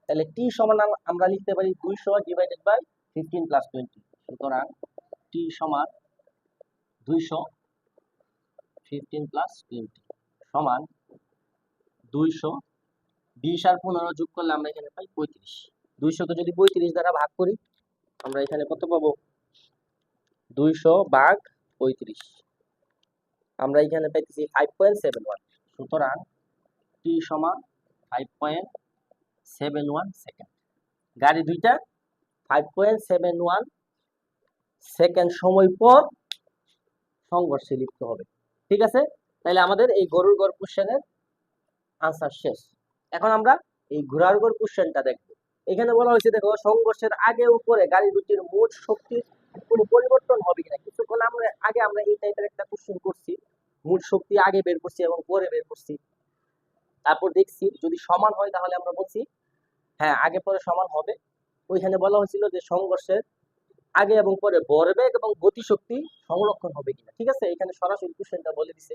তাহলে T সমান আমরা লিখতে পারি 200 ডিভাইডেড বাই 15 প্লাস 20। সুতরাং T সমান 200 15 প্লাস 20 সমান 200, 20 আর 15 যোগ করলে আমরা এখানে পাই 35। 200 কে যদি 35 দ্বারা ভাগ করি, আমরা এখানে কত পাবো? 200 ভাগ 35, আমরা এখানে পাইতেছি 5.71। সুতরাং T সমান 5.71 সেকেন্ড। গাড়ি দুইটা 5.71 সেকেন্ড সময় পর সংঘর্ষে লিপ্ত হবে, ঠিক আছে? তাহলে আমাদের এই গরুর গড় কোশ্চেনের আনসার শেষ। এখন আমরা এই ঘোড়ার গড় কোশ্চেনটা দেখব। এখানে বলা হয়েছে দেখো, সংঘর্ষের আগে উপরে গাড়ি দুটির মোট শক্তির কোনো পরিবর্তন হবে কিনা। কিছুক্ষণ আগে আমরা এই টাইপের একটা কোশ্চেন করছি, মোট শক্তি আগে বের করছি এবং পরে বের করছি, তারপর দেখছি যদি সমান হয় তাহলে আমরা বলছি হ্যাঁ আগে পরে সমান হবে। ওইখানে বলা হয়েছিল যে সংঘর্ষের আগে এবং পরে ভরবেগ এবং গতিশক্তি সংরক্ষণ হবে কিনা, ঠিক আছে? এখানে সরাসরি কোশ্চেনটা বলে দিছে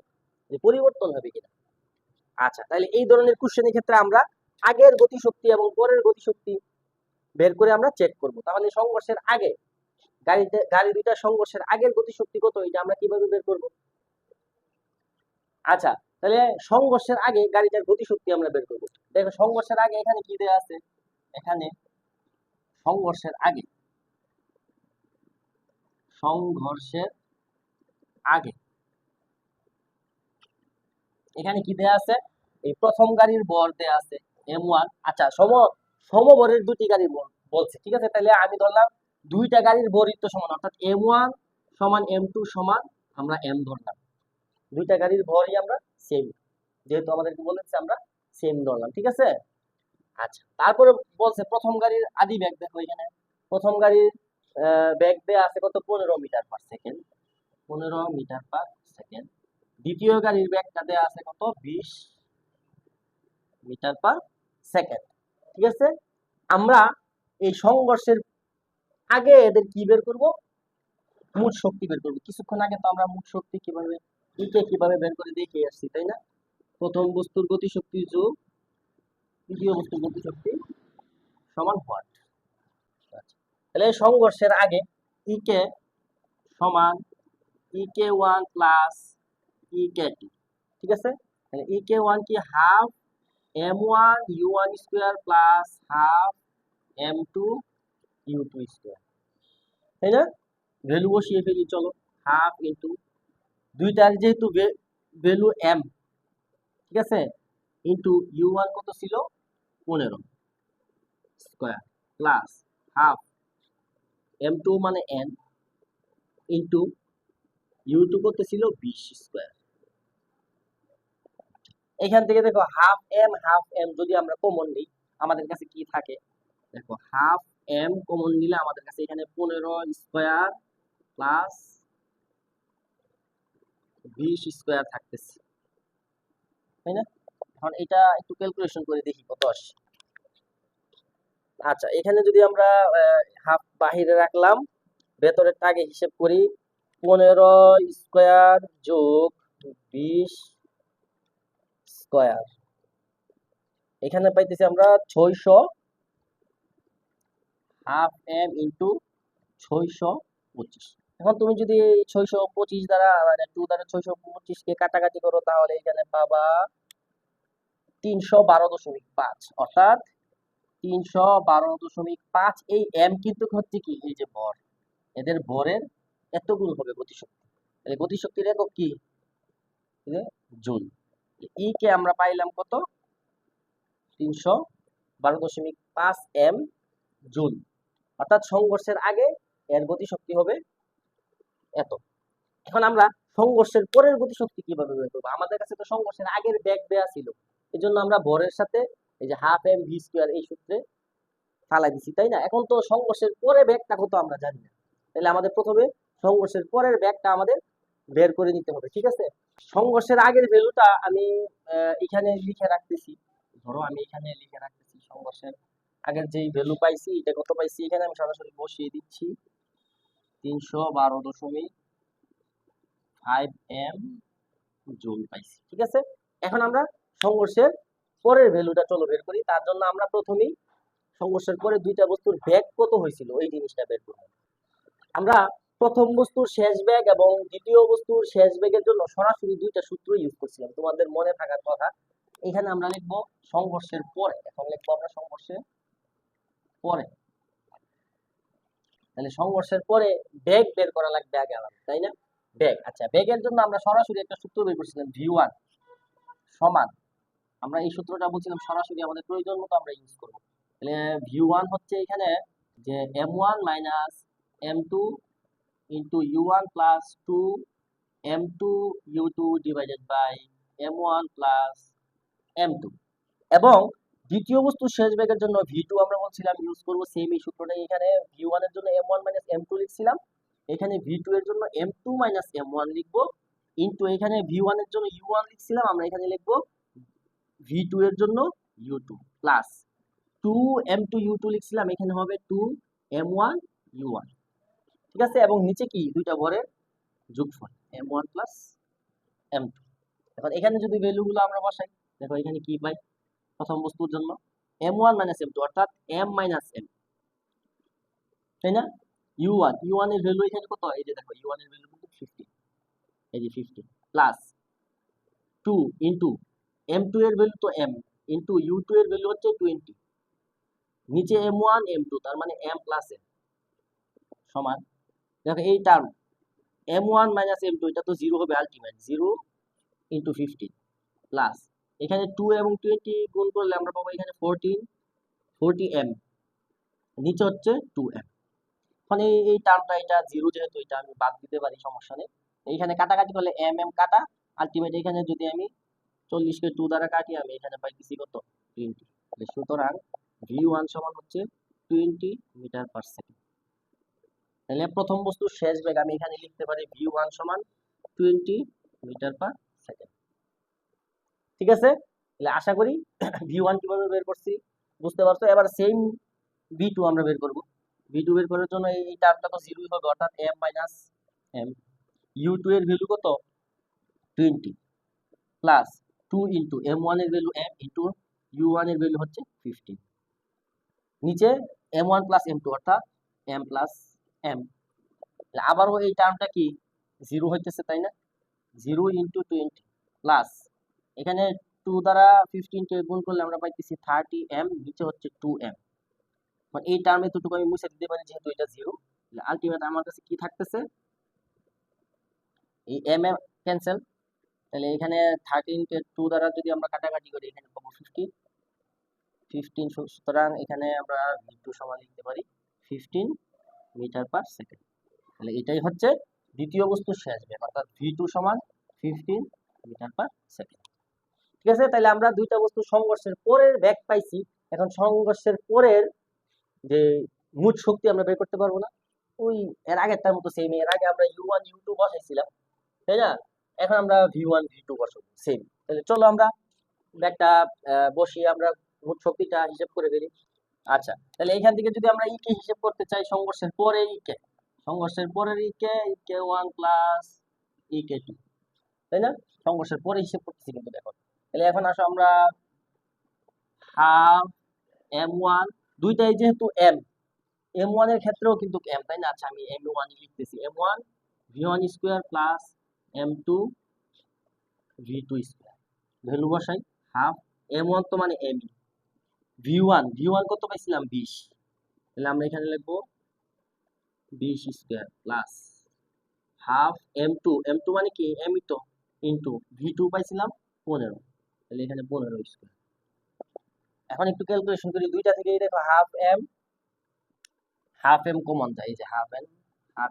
যে পরিবর্তন হবে কিনা। আচ্ছা, তাহলে এই ধরনের কোশ্চেনের ক্ষেত্রে আমরা আগের গতিশক্তি এবং পরের গতিশক্তি বের করে আমরা চেক করব। তাহলে সংঘর্ষের আগে গাড়ি দুইটা সংঘর্ষের আগের গতিশক্তি কত, এটা আমরা কিভাবে বের করব? আচ্ছা, তাহলে সংঘর্ষের আগে গাড়িটার গতিশক্তি আমরা বের করব। দেখো সংঘর্ষের আগে এখানে কি দেয়া আছে, এখানে সংঘর্ষের আগে এখানে কি দেয়া আছে, এই প্রথম গাড়ির ভর দেয়া আছে m1। আচ্ছা, সমভরের দুটি গাড়ির ভর বলছে, ঠিক আছে? তাহলে আমি ধরলাম দুইটা গাড়ির ভরই তো সমান, অর্থাৎ m1 সমান m2 সমান আমরা m ধরলাম। দুইটা গাড়ির ভরই আমরা সেম, যেহেতু আমাদেরকে বলেছে আমরা সেম ধরলাম, ঠিক আছে? আচ্ছা, তারপরে বলছে প্রথম গাড়ির আদি বেগ। দেখো এখানে প্রথম গাড়ির বেগ দেয়া আছে কত, 15 metre per second, 15 metre per second. দ্বিতীয় গাড়ির বেগটা দেয়া আছে কত, 20 মিটার পার সেকেন্ড, ঠিক আছে? আমরা এই সংঘর্ষের আগে এদের কি বের করব, মোট শক্তি বের করব। কিছুক্ষণ আগে তো আমরা মোট শক্তি কিভাবে বের করে দেখিয়ে আসছি, তাই না? প্রথম বস্তুর গতিশক্তি যোগ দ্বিতীয় বস্তুর গতিশক্তি সমান ওয়াট। তাহলে সংঘর্ষের আগে ইকে সমান EK1 প্লাস EK2, ঠিক আছে? তাহলে EK1 কি half m1 u1 square plus half m2 u2 square, তাই না? ভ্যালু বসিয়ে ফেলি, চলো। হাফ ইন্টু দুইটার যেহেতু ভ্যালু m, ঠিক আছে, ইন্টু u1 কত ছিল, 15 স্কয়ার প্লাস হাফ m2 মানে n ইন্টু ইউ2 কত ছিল 20 স্কয়ার। এখান থেকে দেখো হাফ এম যদি আমরা কমন নিই আমাদের কাছে কি থাকে, দেখো হাফ এম কমন নিলে আমাদের কাছে এখানে 15 স্কয়ার প্লাস 20 স্কয়ার থাকতেছে, তাই না? এখন এটা একটু ক্যালকুলেশন করে দেখি কত আসে। আচ্ছা, এখানে যদি আমরা হাফ বাহিরে রাখলাম, ভেতরের আগে হিসেব করি, 15 স্কয়ার যোগ 20 স্কয়ার, এখানে পাইতেছি আমরা 600, হাফ এম ইন্টু 625। এখন তুমি যদি 625 দ্বারা মানে 2 দ্বারা 625 কে কাটাকাটি করো তাহলে এখানে পাবা 312.5, অর্থাৎ 312.5। এই এম কিন্তু হচ্ছে কি, এই যে ভর, এদের ভরের এত গুণ হবে গতিশক্তি। তাহলে গতিশক্তির একক কি, জুল। ই কে আমরা পাইলাম কত, 312.5 এম জুল, অর্থাৎ সংঘর্ষের আগে এর গতিশক্তি হবে এত। এখন আমরা সংঘর্ষের পরের গতিশক্তি কিভাবে বের করবো? আমাদের কাছে তো সংঘর্ষের আগের বেগ দেয়া ছিল, এজন্য আমরা ভরের সাথে এই যে হাফ এম ভি স্কয়ার এই সূত্রে ফালাই দিছি, তাই না? এখন তো সংঘর্ষের পরে বেগটা কত আমরা জানি না, তাহলে আমাদের প্রথমে সংঘর্ষের পরের বেগটা আমাদের বের করে নিতে হবে, ঠিক আছে? সংঘর্ষের আগের ভ্যালুটা আমি এখানে লিখে রাখতেছি। ধরো আমি এখানে লিখে রাখতেছি সংঘর্ষের আগের যেই ভ্যালু পাইছি এটা কত পাইছি, এখানে আমি সরাসরি বসিয়ে দিচ্ছি 312.5 এম জুল পাইছি, ঠিক আছে? এখন আমরা সংঘর্ষের পরের ভ্যালুটা চলো বের করি। তার জন্য আমরা প্রথমেই সংঘর্ষের পরে দুইটা বস্তুর বেগ কত হয়েছিল এই জিনিসটা বের করব। আমরা প্রথম বস্তুর শেষ বেগ এবং দ্বিতীয় বস্তুর শেষ বেগের জন্য সরাসরি দুইটা সূত্র ইউজ করছিলাম, তোমাদের মনে থাকার কথা। এখানে আমরা লিখবো সংঘর্ষের পরে, এখন লিখবো আমরা সংঘর্ষের পরে। তাহলে সংঘর্ষের পরে বেগ বের করা লাগবে আগে আমাদের, তাই না? বেগ, আচ্ছা, বেগের জন্য আমরা সরাসরি একটা সূত্র বের করছিলাম, v1 সমান, আমরা এই সূত্রটা বলছিলাম সরাসরি আমাদের প্রয়োজন মতো আমরা ইউজ করব। তাহলে v1 হচ্ছে এখানে যে m1 minus m2 into u1 plus 2 m2 u2 divided by m1 plus m2। এবং দ্বিতীয় বস্তু শেষ বেগের জন্য v2 আমরা বলছিলাম ইউজ করব সেম এই সূত্রটাই। এখানে v1 এর জন্য m1 মাইনাস m2 লিখছিলাম, এখানে v2 এর জন্য m2 মাইনাস m1 লিখব, ইনটু এখানে v1 এর জন্য u1 লিখছিলাম, আমরা এখানে লিখব v2 এর জন্য u2 প্লাস 2 m2 u2 লিখছিলাম, এখানে হবে 2 m1 u1, ঠিক আছে? এবং নিচে কি দুইটা ভরের যোগফল m1 প্লাস m2। এখন এখানে যদি ভ্যালুগুলো আমরা বসাই, দেখো এখানে কি পাই, প্রথম বস্তুর জন্য m1 মাইনাস m2 অর্থাৎ m মাইনাস m, তাই না? u1 এর ভ্যালু এখানে কত, এই যে দেখো u1 এর ভ্যালু কিন্তু 50, এই যে 50 প্লাস 2 ইনটু m2 এর ভ্যালু তো m ইনটু u2 এর ভ্যালু হচ্ছে 20, নিচে m1 m2 তার মানে m প্লাস m সমান, দেখো এই টার্ম m1 মাইনাস m2 এটা তো 0 হবে, আলটিমেট 0 ইনটু 15 প্লাস এখানে 2 এবং 20 গুণ করলে আমরা পাবো এখানে 40m, নিচে হচ্ছে 2m। এখন এই টার্মটা এটা 0 যেহেতু এটা আমি বাদ দিতে পারি, সমস্যা নেই। এইখানে কাটাকাটি করলে m কাটা, আলটিমেট এখানে যদি আমি 40 কে 2 দ্বারা কাটি আমি এখানে পাইতেছি কত, 20। সুতরাং v1 সমান হচ্ছে 20 মিটার পার সেকেন্ড। তাহলে প্রথম বস্তুর শেষ বেগ আমি এখানে লিখতে পারি v1 সমান 20 মিটার পার সেকেন্ড, ঠিক আছে? তাহলে আশা করি v1 কিভাবে বের করছি বুঝতে পারছো। এবার সেম v2 আমরা বের করব। v2 বের করার জন্য এই টার্মটা তো 0 হবে, অর্থাৎ m মাইনাস m, u2 এর ভ্যালু কত 20 প্লাস 2 ইনটু m1 এর ভ্যালু m ইনটু u1 এর ভ্যালু হচ্ছে 15, নিচে m1 প্লাস m2 অর্থাৎ m প্লাস m। আবারও এই টার্মটা কি 0 হইতেছে, তাই না? 0 ইনটু 20 প্লাস এখানে 2 দ্বারা 15 কে গুণ করলে আমরা পাইতেছি 30m, নিচে হচ্ছে 2m। মানে এই টার্মে দুটোকে আমি মুছে দিতে পারি যেহেতু এটা 0। আলটিমেট আমার কাছে কি থাকতেছে, এই m এ ক্যান্সেল, তাহলে এখানে 13 কে 2 দ্বারা যদি আমরা কাটাকাটি করি এখানে পাবো 15, সুতরাং এখানে আমরা v2 সমান লিখতে পারি 15 মিটার পার সেকেন্ড। তাহলে এটাই হচ্ছে দ্বিতীয় বস্তুর শেষ বেগ, অর্থাৎ v2 সমান 15 মিটার পার সেকেন্ড। ঠিক আছে, তাহলে আমরা দুইটা বস্তু সংঘর্ষের পরের বেগ পাইছি। এখন সংঘর্ষের পরের যে মোট শক্তি আমরা বের করতে পারবো না? ওই এর আগেরটার মতো সেম, এর আগে আমরা u1 u2 বসাইছিলাম, তাই না? এখন আমরা v1 v2 বসাবো সেম। তাহলে চলো আমরা একটা বসিয়ে আমরা মোট শক্তিটা হিসাব করে ফেলি। আচ্ছা, তাহলে এখান থেকে যদি আমরা কে হিসাব করতে চাই, সংঘর্ষের পরে কে, সংঘর্ষের পরের কে 1 প্লাস কে 2, তাই না? সংঘর্ষের পরে হিসাব করতেছি কিন্তু দেখো। তাহলে এখন আসো আমরা হাফ m1, দুইটাই যেহেতু m1 এর ক্ষেত্রেও কিন্তু m, তাই না? আচ্ছা, আমি m1 লিখতেছি, m1 v1 square plus m2 v2 square, value বসাই হাফ m1 তো মানে m, v1 কত পাইছিলাম 20, তাহলে আমরা এখানে লিখবো 20 স্কয়ার প্লাস হাফ m2 মানে কি m তো ইনটু v2 পাইছিলাম 15, তাহলে এখানে 15 স্কয়ার। এখন একটু ক্যালকুলেশন করি, দুইটা থেকেই দেখো হাফ এম কমন যায়, এই যে হাফ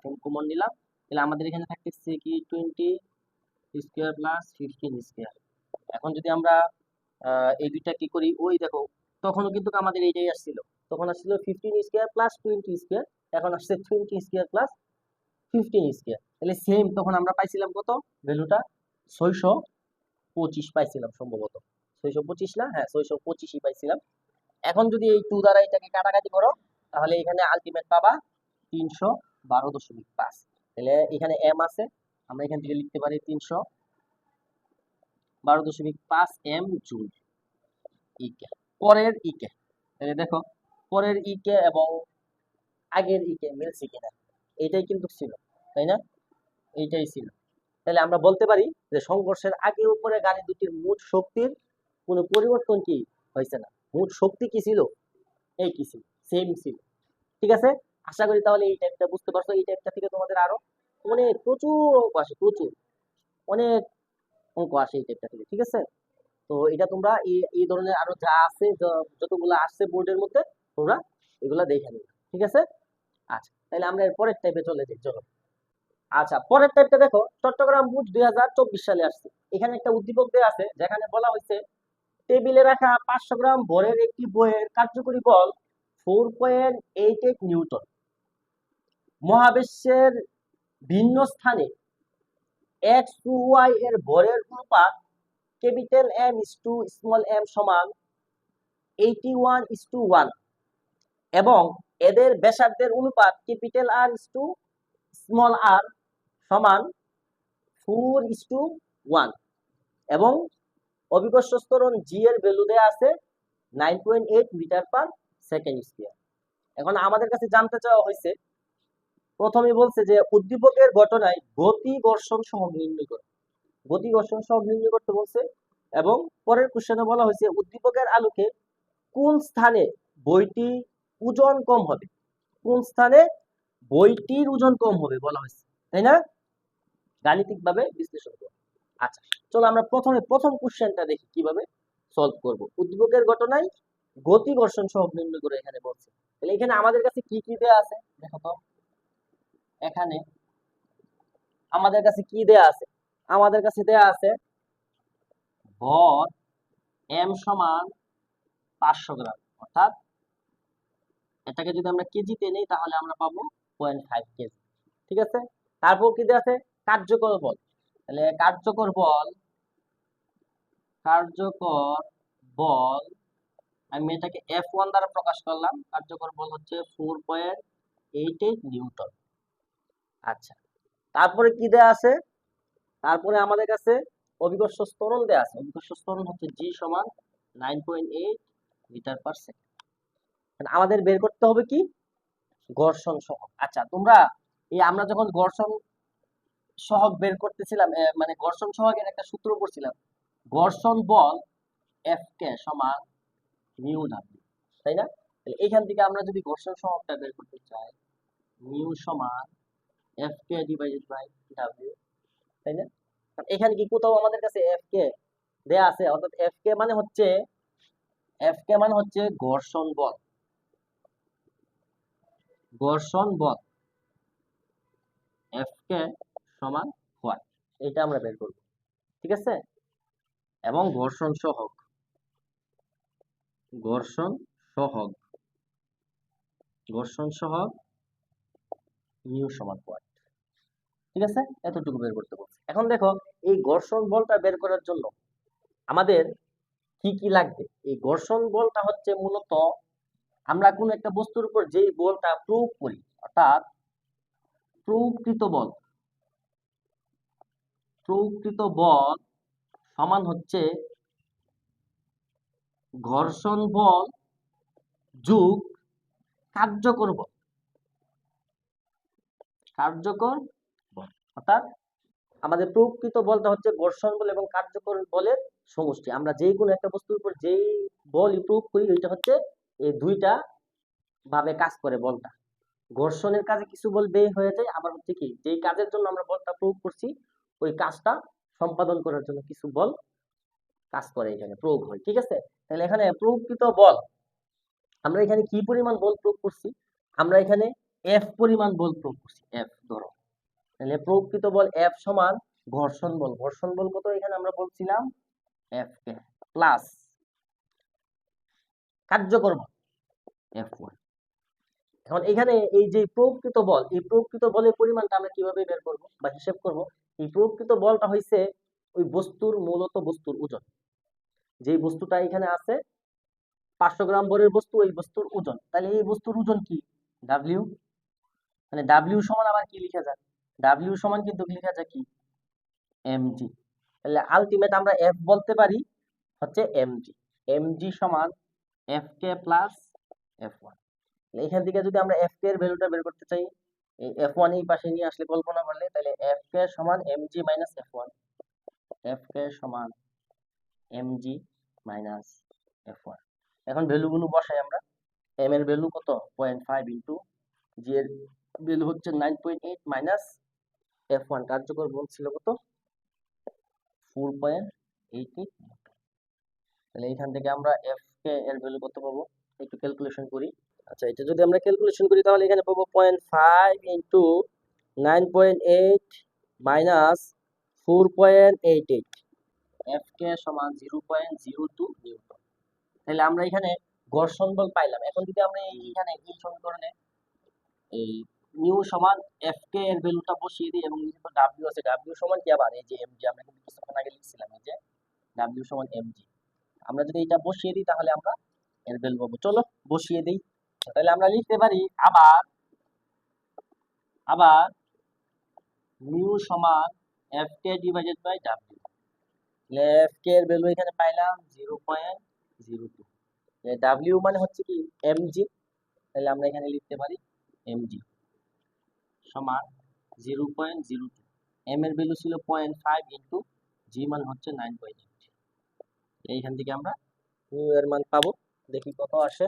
এম কমন নিলাম, তাহলে আমাদের এখানে থাকতেছে কি 20 স্কয়ার প্লাস 15 স্কয়ার। এখন যদি আমরা এই দুইটা কি করি, ওই দেখো তখনও কিন্তু আমাদের এইটাই আসছিল, তখন আসছিল 15 স্কয়ার প্লাস 20 স্কয়ার, এখন আসছে 20 স্কয়ার প্লাস 15 স্কয়ার, তাহলে সেম তখন আমরা পাইছিলাম কত ভ্যালুটা 625 পাইছিলাম সম্ভবত, 625 না, হ্যাঁ 625ই পাইছিলাম। এখন যদি এই 2 দ্বারা এটাকে কাটাকাটি করো, তাহলে এখানে আলটিমেট পাবা 312.5, তাহলে এখানে m আছে, আমরা এখান থেকে লিখতে পারি 312.5 m জুল ইকে। পরের ইকে, তাহলে দেখো পরের ইকে এবং আগের ইকে মিলছে কিনা, এইটাই কিন্তু ছিল, তাই না? এইটাই ছিল। তাহলে আমরা বলতে পারি যে সংঘর্ষের আগে উপরে গাড়ি দুটির মোট শক্তির কোনো পরিবর্তন কি হয়েছে না, মোট শক্তি কি ছিল, এই কি ছিল, সেম ছিল। ঠিক আছে, আশা করি তাহলে এই টাইপটা বুঝতে পারছো। এই টাইপটা থেকে তোমাদের আরো অনেক প্রচুর অঙ্ক আসে, অনেক অঙ্ক আসে এই টাইপটা থেকে। ঠিক আছে, তো এটা তোমরা এই ধরনের আরো যা আছে, যতগুলো আসছে বোর্ডের মধ্যে, তোমরা এগুলা দেখে নিবে। ঠিক আছে, আচ্ছা তাহলে আমরা এর পরের টাইপে চলে যাই, চলো। আচ্ছা, পরের টাইপটা দেখো, চট্টগ্রাম বুট 2024 সালে আসছে। এখানে একটা উদ্দীপক দেওয়া আছে, যেখানে বলা হয়েছে টেবিলে রাখা 500 গ্রাম ভরের একটি বইয়ের কার্যকরী বল 4.88 নিউটন। মহাবিশ্বের ভিন্ন স্থানে এক্স টু ওয়াই এর ভরের অনুপাত capital M is to small M সমান 81:1 এবং এদের ব্যাসার্ধের অনুপাত capital R is to small আর সমান 4:1 এবং অভিকর্ষ ত্বরণ জি এর ভ্যালু দেয়া আছে 9.8 মিটার পার সেকেন্ড স্কয়ার। এখন আমাদের কাছে জানতে চাওয়া হয়েছে, প্রথমে বলছে যে উদ্দীপকের ঘটনায় গতি ঘর্ষণ সহগ নির্ণয় করো, গতি ঘর্ষণ সহগ নির্ণয় করতে বলছে। এবং পরের কোশ্চেনে বলা হয়েছে উদ্দীপকের আলোকে কোন স্থানে বইটি ওজন কম হবে, কোন স্থানে বইটির ওজন কম হবে বলা হয়েছে, তাই না? গাণিতিক ভাবে বিশ্লেষণ করো। আচ্ছা চলো আমরা প্রথম কোশ্চেনটা দেখি কিভাবে সলভ করব। উদ্দীপকের ঘটনায় গতি ঘর্ষণ সহগ নির্ণয় করে এখানে বলছে। তাহলে এখানে আমাদের কাছে কি কি দেয়া আছে দেখো তো, এখানে আমাদের কাছে কি দেয়া আছে, আমাদের কাছে দেয়া আছে ভর m সমান 500 গ্রাম, অর্থাৎ এটাকে যদি আমরা কেজিতে নেই তাহলে আমরা পাবো 0.5 কেজি। ঠিক আছে, তারপর কি দেয়া আছে কার্যকর বল, তাহলে কার্যকর বল আমি এটাকে F1 দ্বারা প্রকাশ করলাম, কার্যকর বল হচ্ছে 4.88 নিউটন। আচ্ছা, তারপরে কি দেয়া আছে, তারপরে আমাদের কাছে অভিকর্ষ ত্বরণ দেয়া আছে, অভিকর্ষ ত্বরণ হচ্ছে G সমান 9.8 মিটার পার সেকেন্ড। আমাদের বের করতে হবে কি ঘর্ষণ সহগ। আচ্ছা তোমরা আমরা যখন ঘর্ষণ সহগ বের করতেছিলাম, মানে ঘর্ষণ সহগের একটা সূত্র পড়ছিলাম, ঘর্ষণ বল F কে সমান মিউ ডাব্লিউ, তাই না? তাহলে এখান থেকে আমরা যদি ঘর্ষণ সহগটা বের করতে চাই, মিউ সমান F কে ডিভাইডেড বাই ডাব্লিউ, তাই না? এখানে কি কোথাও আমাদের কাছে F কে দেয়া আছে, অর্থাৎ F কে মানে হচ্ছে ঘর্ষণ বল, F কে সমান হোয়াট, এটা আমরা বের করব, ঠিক আছে। এবং ঘর্ষণ সহগ, ঘর্ষণ সহগ, ঘর্ষণ সহগ মিউ সমান হোয়াট, ঠিক আছে। এতটুকু বের করতে বলছে। এখন দেখো এই ঘর্ষণ বলটা বের করার জন্য আমাদের কি কি লাগবে। এই ঘর্ষণ বলটা হচ্ছে মূলত আমরা কোন একটা বস্তুর উপর যেই বলটা প্রয়োগ করি, অর্থাৎ প্রয়োগকৃত বল, প্রয়োগকৃত বল সমান হচ্ছে ঘর্ষণ বল যোগ কার্যকর বল, কার্যকর বল। অর্থাৎ আমাদের প্রয়োগকৃত বলটা হচ্ছে ঘর্ষণ বল এবং কার্যকর বলের সমষ্টি। আমরা যে কোনো একটা বস্তুর উপর যেই বলই প্রয়োগ করি ওইটা হচ্ছে এই দুইটা ভাবে কাজ করে বলটা। ঘর্ষণের কাজে কিছু বল ব্যয় হয়ে যায়, আবার হচ্ছে কি যেই কাজের জন্য আমরা বলটা প্রয়োগ করছি ওই কাজটা সম্পাদন করার জন্য কিছু বল কাজ করে, এখানে প্রয়োগ হয়, ঠিক আছে। তাহলে এখানে প্রয়োগকৃত বল, আমরা এখানে কি পরিমাণ বল প্রয়োগ করছি, আমরা এখানে এফ পরিমাণ বল প্রয়োগ করছি, এফ ধরো। তাহলে প্রয়োগকৃত বল এফ সমান ঘর্ষণ বল, ঘর্ষণ বল কত এখানে আমরা বলছিলাম এফ কে, প্লাস কার্যকর বল এফ ওয়ান। এখন এখানে এই যে প্রয়োগকৃত বল, এই প্রয়োগকৃত বলের পরিমাণটা আমরা কিভাবে বের করব বা হিসাব করব। এই প্রয়োগকৃত বলটা হইছে ওই বস্তুর, মূলত বস্তুর ওজন, যে বস্তুটা এখানে আছে 500 গ্রাম বরের বস্তু, ওই বস্তুর ওজন। তাহলে এই বস্তুর ওজন কি ডাব্লিউ, মানে ডাব্লিউ সমান আবার কি লিখা যায়, ডাব্লিউ সমান কিন্তু লিখা যায় কি এমজি। তাহলে আলটিমেট আমরা এফ বলতে পারি হচ্ছে এমজি, এমজি সমান F k plus F one. এখান থেকে যদি আমরা এফ কে এর ভ্যালুটা বের করতে চাই, এই এফ ওয়ান এই পাশে নিয়ে আসলে কল্পনা করলে, তাহলে এফ কে সমান M G minus F one, F কে সমান এমজি মাইনাস এফ ওয়ান। এখন ভ্যালুগুলো বসাই আমরা। এম এর ভ্যালু কত 0.5 ইন্টু জি এর ভ্যালু হচ্ছে 9.8 মাইনাস এফ ওয়ান কার্যকর বল ছিল কত 4.88। তাহলে এখান থেকে আমরা এফ কে এর ভ্যালু কত পাবো, একটু ক্যালকুলেশন করি। আচ্ছা, এটা যদি আমরা ক্যালকুলেশন করি তাহলে এখানে পাবো 0.5 ইন্টু 9.8 মাইনাস 4.88, এফ কে সমান 0.02 নিউটন। তাহলে আমরা এখানে ঘর্ষণ বল পাইলাম। এখন যদি আমরা এইখানে এই সমীকরণে এই নিউ সমান এফ কে এর ভ্যালুটা বসিয়ে দিই, এবং যেহেতু ডাব্লিউ আছে, ডাব্লিউ সমান কি আবার এই যে এমজি, আমরা কিন্তু কিছুক্ষণ আগে লিখছিলাম এই যে ডাব্লিউ সমান এমজি। আমরা যদি এটা বসিয়ে দিই তাহলে আমরা এর ভ্যালু পাবো। চলো বসিয়ে দিই। তাহলে আমরা লিখতে পারি আবার আবার মিউ সমান এফ কে ডিভাইডেড বাই ডাব্লিউ। তাহলে এফ কে এর ভ্যালু এখানে পাইলাম 0.02, ডাব্লিউ মানে হচ্ছে কি এমজি। তাহলে আমরা এখানে লিখতে পারি এমজি সমান 0.02, এম এর ভ্যালু ছিল 0.5 ইন্টু জি মান হচ্ছে 9.8। এইখান থেকে আমরা মিউ এর মান পাবো, দেখি কত আসে।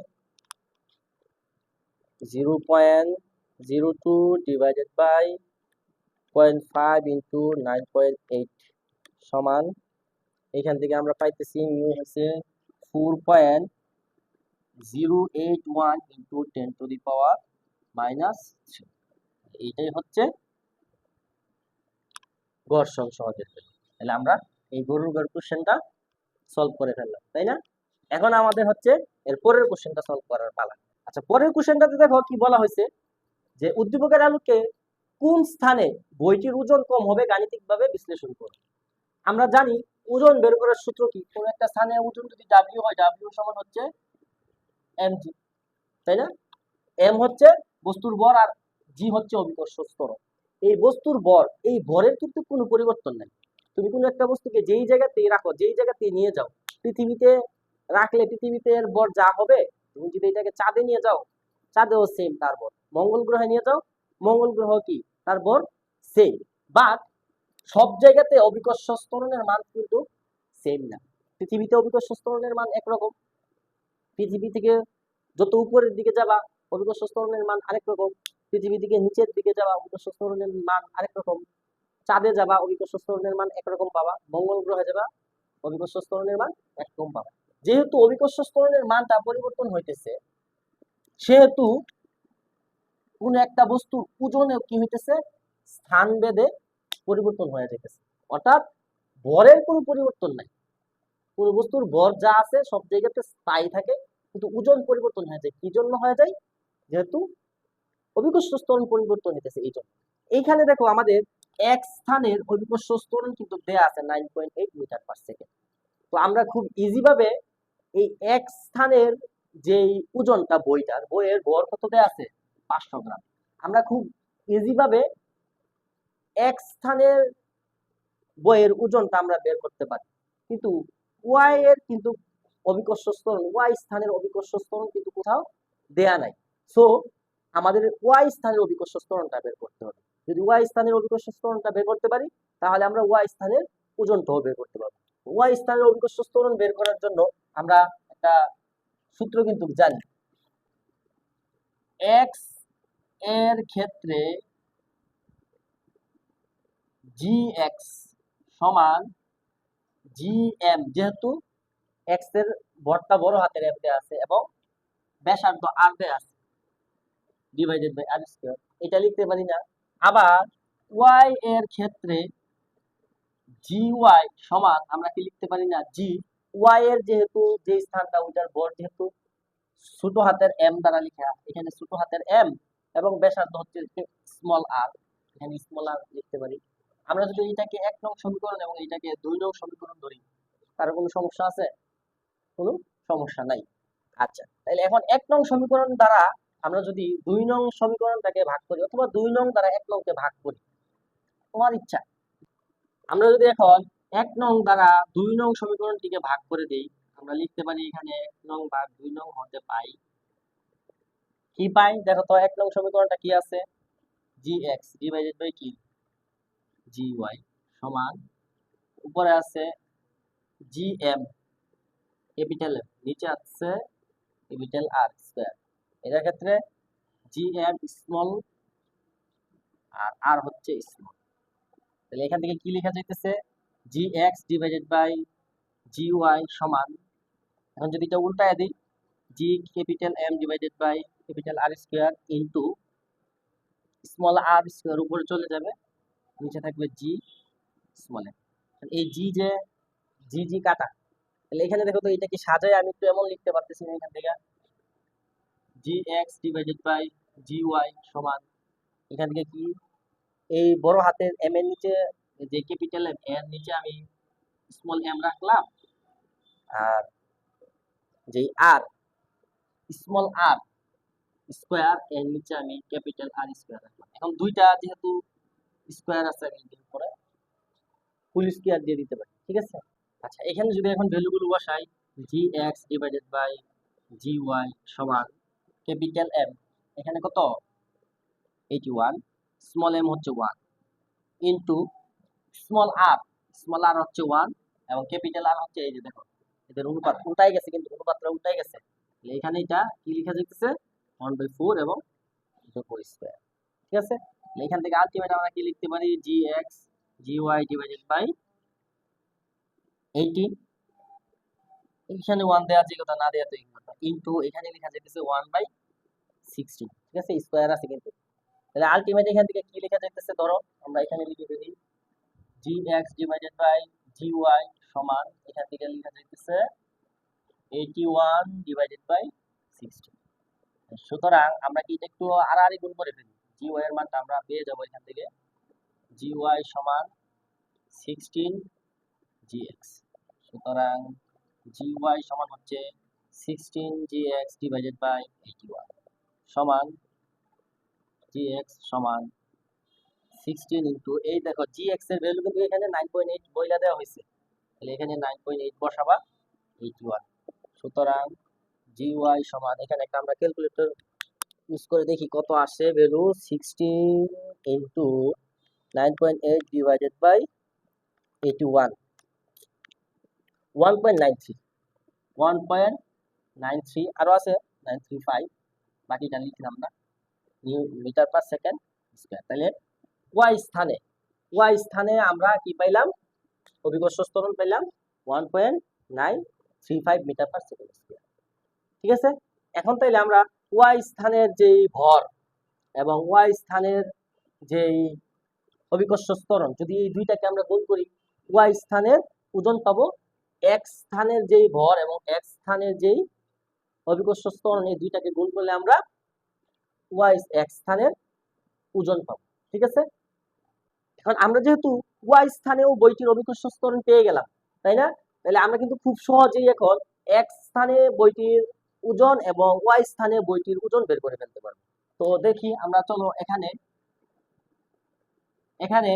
0.02 ডিভাইডেড বাই 0.5 ইন্টু 9.8 সমান, এখান থেকে আমরা পাইতেছি মিউ হচ্ছে 4.081 into 10 to the power minus. এইটাই হচ্ছে ঘর্ষণ সহগের ভ্যালু। তাহলে আমরা এই গরুর ঘর কোশ্চেনটা সলভ করে ফেললাম, তাই না। এখন আমাদের হচ্ছে এর পরের কোশ্চেনটা সলভ করার পালা। আচ্ছা, পরের কোশ্চেনটাতে দেখো কি বলা হয়েছে, যে উদ্দীপকের আলোকে কোন স্থানে বইটির ওজন কম হবে গাণিতিকভাবে বিশ্লেষণ করো। আমরা জানি ওজন বের করার সূত্র কি, কোন একটা স্থানে ওজন যদি ডাব্লিউ হয়, ডাব্লিউ সমান হচ্ছে এমজি, তাই না। এম হচ্ছে বস্তুর ভর আর জি হচ্ছে অভিকর্ষ ত্বরণ। এই বস্তুর ভর, এই ভরের কিন্তু কোনো পরিবর্তন নাই। তুমি কোনো একটা বস্তুকে যেই জায়গাতেই রাখো, যেই জায়গাতেই নিয়ে যাও, পৃথিবীতে রাখলে পৃথিবীতে এর ভর যা হবে, তুমি যদি এটাকে চাঁদে নিয়ে যাও চাঁদেও সেম তার ভর, মঙ্গল গ্রহে নিয়ে যাও মঙ্গল গ্রহ কি তার ভর সেম। বাট সব জায়গাতে অভিকর্ষ ত্বরণের মান কিন্তু সেম না। পৃথিবীতে অভিকর্ষ ত্বরণের মান একরকম, পৃথিবী থেকে যত উপরের দিকে যাবা অভিকর্ষ ত্বরণের মান আরেক রকম, পৃথিবী থেকে নিচের দিকে যাবা অভিকর্ষ ত্বরণের মান আরেক রকম, চাঁদে যাবা অভিকর্ষ ত্বরণের মান একরকম পাবা, মঙ্গল গ্রহে যাবা অভিকর্ষ ত্বরণের মান একরকম পাবা। যেহেতু অভিকর্ষ ত্বরণের মানটা পরিবর্তন হইতেছে, সেহেতু কোন একটা বস্তুর ওজনে কি হইতেছে স্থান ভেদে পরিবর্তন হয়ে যেতেছে, অর্থাৎ ভরের কোনো পরিবর্তন নাই। কোনো বস্তুর ভর যা আছে সব জায়গাতে স্থায়ী থাকে, কিন্তু ওজন পরিবর্তন হয়ে যায়। কি জন্য হয়ে যায়? যেহেতু অভিকর্ষ ত্বরণ পরিবর্তন হইতেছে এই জন্য। এইখানে দেখো আমাদের এক স্থানের অভিকর্ষ ত্বরণ কিন্তু দেয়া আছে 9.8 মিটার পার সেকেন্ড। তো আমরা খুব ইজি ভাবে এই এক স্থানের যেই ওজনটা বইয়ের ভর কত দেয়া আছে 500 গ্রাম, আমরা খুব ইজি ভাবে এক স্থানের বইয়ের ওজনটা আমরা বের করতে পারি। কিন্তু ওয়াই এর কিন্তু অভিকর্ষ ত্বরণ, ওয়াই স্থানের অভিকর্ষ ত্বরণ কিন্তু কোথাও দেয়া নাই। সো আমাদের ওয়াই স্থানের অভিকর্ষ ত্বরণটা বের করতে হবে। যদি ওয়াই স্থানের অভিকর্ষ ত্বরণটা বের করতে পারি, তাহলে আমরা ওয়াই স্থানের ওজনটাও বের করতে পারবো। ওয়াই স্থানের অভিকর্ষ ত্বরণ বের করার জন্য আমরা একটা সূত্র কিন্তু জানি। এক্স এর ক্ষেত্রে জি এক্স সমান জি এম, যেহেতু এক্স এর ভরটা বড় হাতের এম দেয়া আছে এবং ব্যাসার্ধ আর দেয়া আছে, ডিভাইডেড বাই আর স্কয়ার, এটা লিখতে পারি না। আবার ওয়াই এর ক্ষেত্রে জি ওয়াই সমান আমরা কি লিখতে পারি না, জি ওয়াই এর যেহেতু যে স্থানটা ওইটার ভর যেহেতু ছোট হাতের এম দ্বারা লেখা, এখানে ছোট হাতের এম এবং ব্যাসার্ধ হচ্ছে স্মল আর, এখানে স্মল আর লিখতে পারি। আমরা যদি এটাকে 1 নং সমীকরণ এবং এটাকে 2 নং সমীকরণ ধরি, তার কোনো সমস্যা আছে? কোনো সমস্যা নাই। আচ্ছা, তাহলে এখন 1 নং সমীকরণ দ্বারা আমরা যদি 2 নং সমীকরণটাকে ভাগ করি অথবা 2 নং দ্বারা 1 নংকে ভাগ করি, তোমার ইচ্ছা। আমরা যদি এখন 1 নং দ্বারা 2 নং সমীকরণটিকে ভাগ করে দেই, আমরা লিখতে পারি এখানে 1 নং ভাগ 2 নং হতে পাই, কি পাই দেখো তো। 1 নং সমীকরণটা কি আছে, gx ডিভাইডেড বাই কি gy সমান, উপরে আছে gm ক্যাপিটাল এম, নিচে আছে ক্যাপিটাল আর স্কয়ার। এটার ক্ষেত্রে gm স্মল আর আর হচ্ছে স্মল। তাহলে এখান থেকে কি লেখা যাইতেছে, gx ডিভাইডেড বাই gy সমান, এখন যদি এটা উল্টায় দিই, g capital M divided by capital R square into small r square, উপরে চলে যাবে, নিচে থাকবে g স্মল m। এই g যে জি কাটা, তাহলে এখানে দেখো তো এটা কি সাজায় আমি একটু এমন লিখতে পারতেছি না, এখান থেকে gx ডিভাইডেড বাই gy সমান, এখান থেকে কি এই বড় হাতের m এর নিচে যে ক্যাপিটাল M এর নিচে আমি স্মল m রাখলাম, আর যে আর স্মল আর স্কয়ার এর নিচে আমি ক্যাপিটাল আর স্কয়ার রাখলাম। এখন দুইটা যেহেতু স্কয়ার আছে, আমি এর উপরে ফুল স্কয়ার দিয়ে দিতে পারি, ঠিক আছে। আচ্ছা, এখানে যদি এখন ভ্যালুগুলো বসাই, gx ডিভাইডেড বাই gy সমান ক্যাপিটাল M, এখানে কত 81, স্মল m হচ্ছে 1 ইনটু স্মল আর হচ্ছে 1 এবং ক্যাপিটাল আর হচ্ছে, এই যে দেখো এদের অনুপাত উল্টাই গেছে, কিন্তু অনুপাতটা উল্টাই গেছে, এখানে এটা কি লেখা যাইতেছে 1/4 এবং 4 স্কয়ার, ঠিক আছে। এখান থেকে আলটিমেট আমরা কি লিখতে পারি, gx gy ডিভাইডেড বাই 80, এখানে 1 দেয়া আছে কথা, না দেয়া তো ইনটু এখানে লেখা যাইতেছে 1/16, ঠিক আছে, স্কয়ার আছে কিন্তু। তাহলে আলটিমেট এখান থেকে কি লেখা যাইতেছে, ধরো আমরা এখানে লিখে দিই gx ডিভাইডেড বাই gy সমান, এখান থেকে লেখা যাইতেছে 81 ডিভাইডেড বাই 16। সুতরাং আমরা কি এটা একটু আড়াআড়ি গুণ করে ফেলি, gy এর মানটা আমরা পেয়ে যাব এখান থেকে, gy সমান 16 gx। সুতরাং gy সমান হচ্ছে 16 gx ডিভাইডেড বাই 81 সমান gx সমান 16 ইনটু, এই দেখো gx এর ভ্যালু কিন্তু এখানে 9.8 বইলা দেওয়া হয়েছে, তাহলে এখানে 9.8 বসাবা 81। সুতরাং gy সমান, এখানে একটা আমরা ক্যালকুলেটর ইউজ করে দেখি কত আসে ভ্যালু, 16 ইনটু 9.8 ডিভাইডেড বাই 81, 1.93 আরো আছে 935, বাকিটা লিখলাম না, মিটার পার সেকেন্ড স্কয়ার। তাহলে ওয়াই স্থানে আমরা কি পাইলাম, অভিকর্ষ ত্বরণ পাইলাম 1.935 মিটার পার সেকেন্ড স্কয়ার, ঠিক আছে। এখন তাইলে আমরা ওয়াই স্থানের যেই ভর এবং ওয়াই স্থানের যেই অভিকর্ষজ ত্বরণ, যদি এই দুইটাকে আমরা গুণ করি ওয়াই স্থানের ওজন পাবো, এক্স স্থানের যেই ভর এবং এক্স স্থানের যেই অভিকর্ষজ ত্বরণ, এই দুইটাকে গুণ করলে আমরা ওয়াই এক্স স্থানের ওজন পাবো। ঠিক আছে, এখন আমরা যেহেতু ওয়াই স্থানেও বইটির অভিকর্ষজ ত্বরণ পেয়ে গেলাম, তাই না, তাহলে আমরা কিন্তু খুব সহজেই এখন এক্স স্থানে বইটির ওজন এবং ওয়াই স্থানে বইটির ওজন বের করে ফেলতে পারবো। তো দেখি আমরা, চলো এখানে এখানে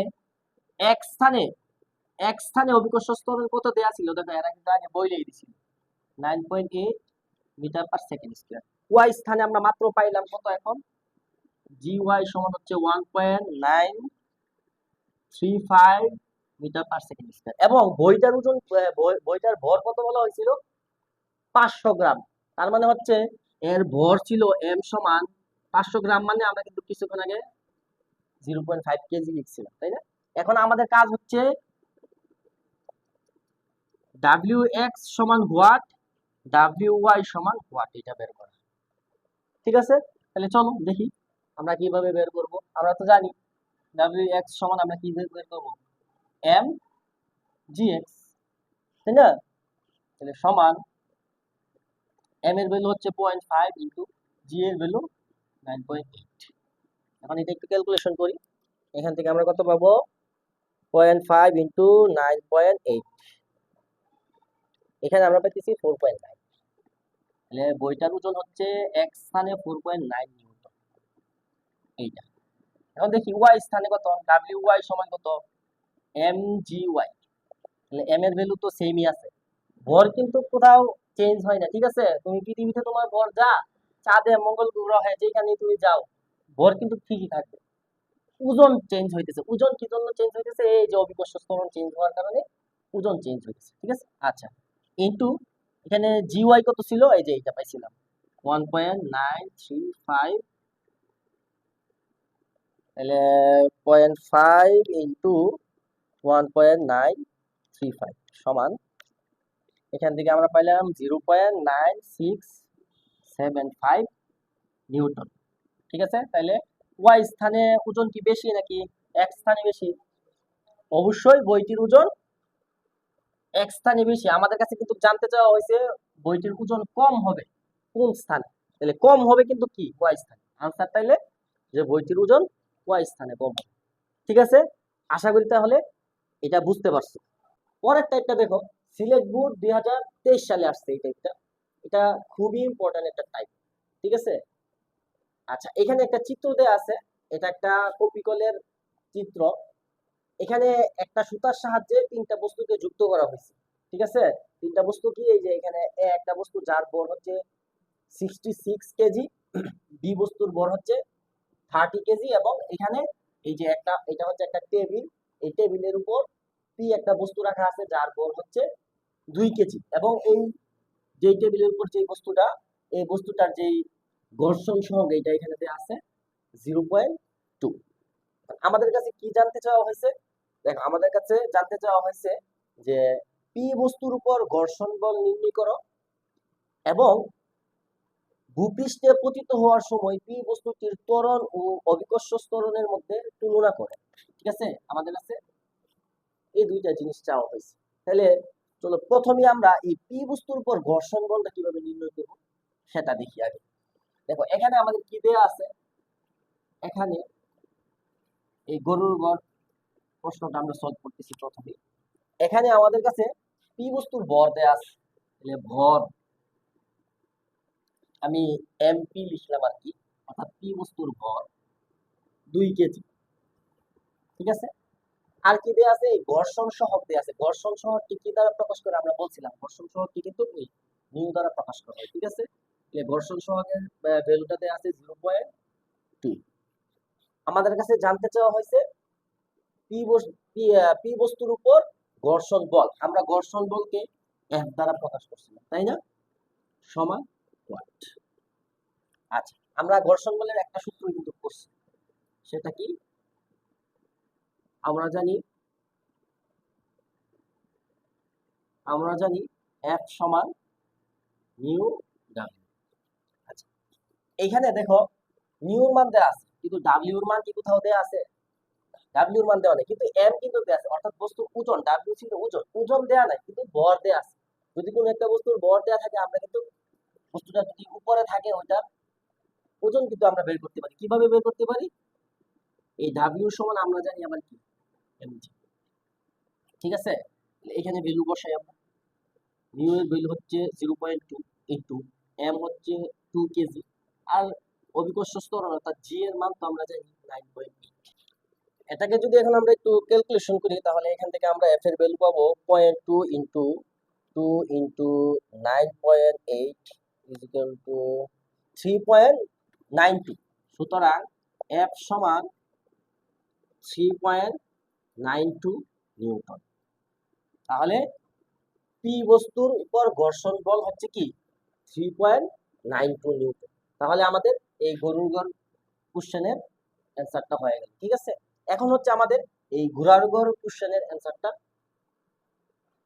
এক স্থানে অভিকর্ষজ ত্বরণ কত দেয়া ছিল, দেখো এরা কিন্তু আগে বইলেই দিছিল 9.8 metre per second square. Y স্থানে আমরা মাত্র পাইলাম কত, এখন জি ওয়াই সমান হচ্ছে 1.935 মিটার পার সেকেন্ড স্কয়ার, এবং বইটার ওজন বইটার ভর কত বলা হয়েছিল, 500 গ্রাম। তার মানে হচ্ছে এর ভর ছিল এম সমান 500 গ্রাম, মানে আমরা কিন্তু কিছুক্ষণ আগে 0.5 কেজি লিখছিলাম, তাই না। এখন আমাদের কাজ হচ্ছে ডাব্লিউ এক্স সমান হোয়াট, ডাব্লিউ ওয়াই সমান হোয়াট, এটা বের করা। ঠিক আছে, তাহলে চলো দেখি আমরা কিভাবে বের করব। আমরা তো জানি ডাব্লিউ এক্স সমান আমরা কি বের করব, এম জি এক্স, তাই না। তাহলে সমান এম এর ভ্যালু হচ্ছে 0.5 ইন্টু জি এর ভ্যালু 9.8। এখন এটা একটু ক্যালকুলেশন করি, এখান থেকে আমরা কত পাবো, 0.5 ইন্টু 9.8, এখানে আমরা পাইতেছি 4.9। তাহলে বইটার ওজন হচ্ছে এক স্থানে 4.9 নিউটন, এইটা। এখন দেখি ওয়াই স্থানে কত, ডাব্লিউ ওয়াই সমান কত, এম জি ওয়াই। তাহলে এম এর ভ্যালু তো সেমই আছে, ভর কিন্তু কোথাও চেঞ্জ হয় না। ঠিক আছে, তুমি পৃথিবীতে তোমার ভর যা, চাঁদে মঙ্গল গ্রহে যেখানে তুমি যাও, ভর কিন্তু ঠিকই থাকবে, ওজন চেঞ্জ হইতেছে। ওজন কি জন্য চেঞ্জ হইতেছে, এই যে অভিকর্ষজ ত্বরণ চেঞ্জ হওয়ার কারণে ওজন চেঞ্জ হইতেছে। ঠিক আছে, আচ্ছা, ইনটু এখানে জি ওয়াই কত ছিল, এই যে এটা পাইছিলাম 1.935, তাহলে 0.5 ইন্টু 1.935 সমান, এখান থেকে আমরা পাইলাম 0.9675 নিউটন। ঠিক আছে, তাহলে ওয়াই স্থানে ওজন কি বেশি নাকি এক স্থানে বেশি, অবশ্যই বইটির ওজন এক স্থানে বেশি। আমাদের কাছে কিন্তু জানতে চাওয়া হয়েছে বইটির ওজন কম হবে কোন স্থানে, তাহলে কম হবে কিন্তু কি ওয়াই স্থানে, আনসার তাইলে যে বইটির ওজন ওয়াই স্থানে কম হবে। ঠিক আছে, আশা করি তাহলে এটা বুঝতে পারছো। পরের টাইপটা দেখো, সিলেট বোর্ড 2023 সালে আসছে এই টাইপটা, এটা খুবই ইম্পর্টেন্ট একটা টাইপ। ঠিক আছে, আচ্ছা, এখানে একটা চিত্র দেয়া আছে, এটা একটা কপিকলের চিত্র। এখানে একটা সুতার সাহায্যে তিনটা বস্তুকে যুক্ত করা হয়েছে। ঠিক আছে, তিনটা বস্তু কি, এই যে এখানে একটা বস্তু যার ভর হচ্ছে 66 কেজি, বি বস্তুর ভর হচ্ছে 30 কেজি, এবং এখানে এই যে একটা, এটা হচ্ছে একটা টেবিল, এই টেবিলের উপর পি একটা বস্তু রাখা আছে যার ভর হচ্ছে 2 কেজি, এবং এই যে টেবিলের উপর যে বস্তুটা, এই বস্তুটার যেই ঘর্ষণ সহগ এটা এখানে আছে 0.2। আমাদের কাছে কি জানতে চাওয়া হয়েছে, দেখো আমাদের কাছে জানতে চাওয়া হয়েছে যে পি বস্তুর উপর ঘর্ষণ বল নির্ণয় করো এবং ভূপৃষ্ঠে পতিত হওয়ার সময় পি বস্তুটির ত্বরণ ও অভিকর্ষজ ত্বরণের মধ্যে তুলনা করে। ঠিক আছে, আমাদের কাছে এই দুইটা জিনিস চাওয়া হয়েছে। তাহলে চলো প্রথমে আমরা এই পি বস্তুর উপর ঘর্ষণ বলটা কিভাবে নির্ণয় করব সেটা দেখি আগে। দেখো এখানে আমাদের কি দেয়া আছে, এখানে এই গরুর ঘর প্রশ্নটা আমরা সলভ করতেছি প্রথমে। এখানে আমাদের কাছে পি বস্তুর ভর দেয়া আছে, তাহলে ভর আমি এমপি লিখলাম আর কি, অর্থাৎ পি বস্তুর ভর 2 কেজি। ঠিক আছে, আর কি দেয়া আছে, ঘর্ষণ সহগ দেয়া আছে। ঘর্ষণ সহগটি কি দ্বারা প্রকাশ করে, আমরা বলছিলাম ঘর্ষণ সহগটি কিন্তু নিউ দ্বারা প্রকাশ করা হয়। ঠিক আছে, ঘর্ষণ সহগের ভ্যালুটা দেয়া আছে 0.2। আমাদের কাছে জানতে চাওয়া হয়েছে পি বস্তুর উপর ঘর্ষণ বল, আমরা ঘর্ষণ বলকে এফ দ্বারা প্রকাশ করছিলাম, তাই না, সমান ওয়াট। আচ্ছা, আমরা ঘর্ষণ বলের একটা সূত্র কিন্তু করছি, সেটা কি, আমরা জানি এফ সমান নিউ ডাব্লিউ। আচ্ছা, এইখানে দেখো নিউর মান দেয়া আছে, কিন্তু ডাব্লিউর মান কি কোথাও দেয়া আছে, ডাব্লিউর মান দেওয়া নাই, কিন্তু এম কিন্তু দেওয়া আছে, অর্থাৎ বস্তুর ওজন, ডাব্লিউ ছিল ওজন, ওজন দেওয়া নাই কিন্তু ভর দেওয়া আছে। যদি কোনো একটা বস্তুর ভর দেওয়া থাকে আমরা কিন্তু বস্তুটা যদি উপরে থাকে ওইটার ওজন কিন্তু আমরা বের করতে পারি। কিভাবে বের করতে পারি? এই ডাব্লিউ সমান আমরা জানি আবার কি এমজি। ঠিক আছে, এখানে ভ্যালু বসাই আমরা। নিউ এর ভ্যালু হচ্ছে 0.2 ইনটু এম হচ্ছে 2 কেজি, আর অভিকর্ষ ত্বরণ অর্থাৎ জি এর মান তো আমরা জানি 9.8। এটাকে যদি এখন আমরা একটু ক্যালকুলেশন করি তাহলে এখান থেকে আমরা এফ এর ভ্যালু পাবো 0.2 into 2 into 9.8 is equal to 3.92। সুতরাং এফ সমান 3.92 নিউটন। তাহলে পি বস্তুর উপর ঘর্ষণ বল হচ্ছে কি 3.92 নিউটন। তাহলে আমাদের এই গরুর ঘর কোশ্চেনের অ্যান্সারটা হয়ে গেল। ঠিক আছে, এখন হচ্ছে আমাদের এই ঘোড়ার ঘর কোশ্চেনের অ্যান্সারটা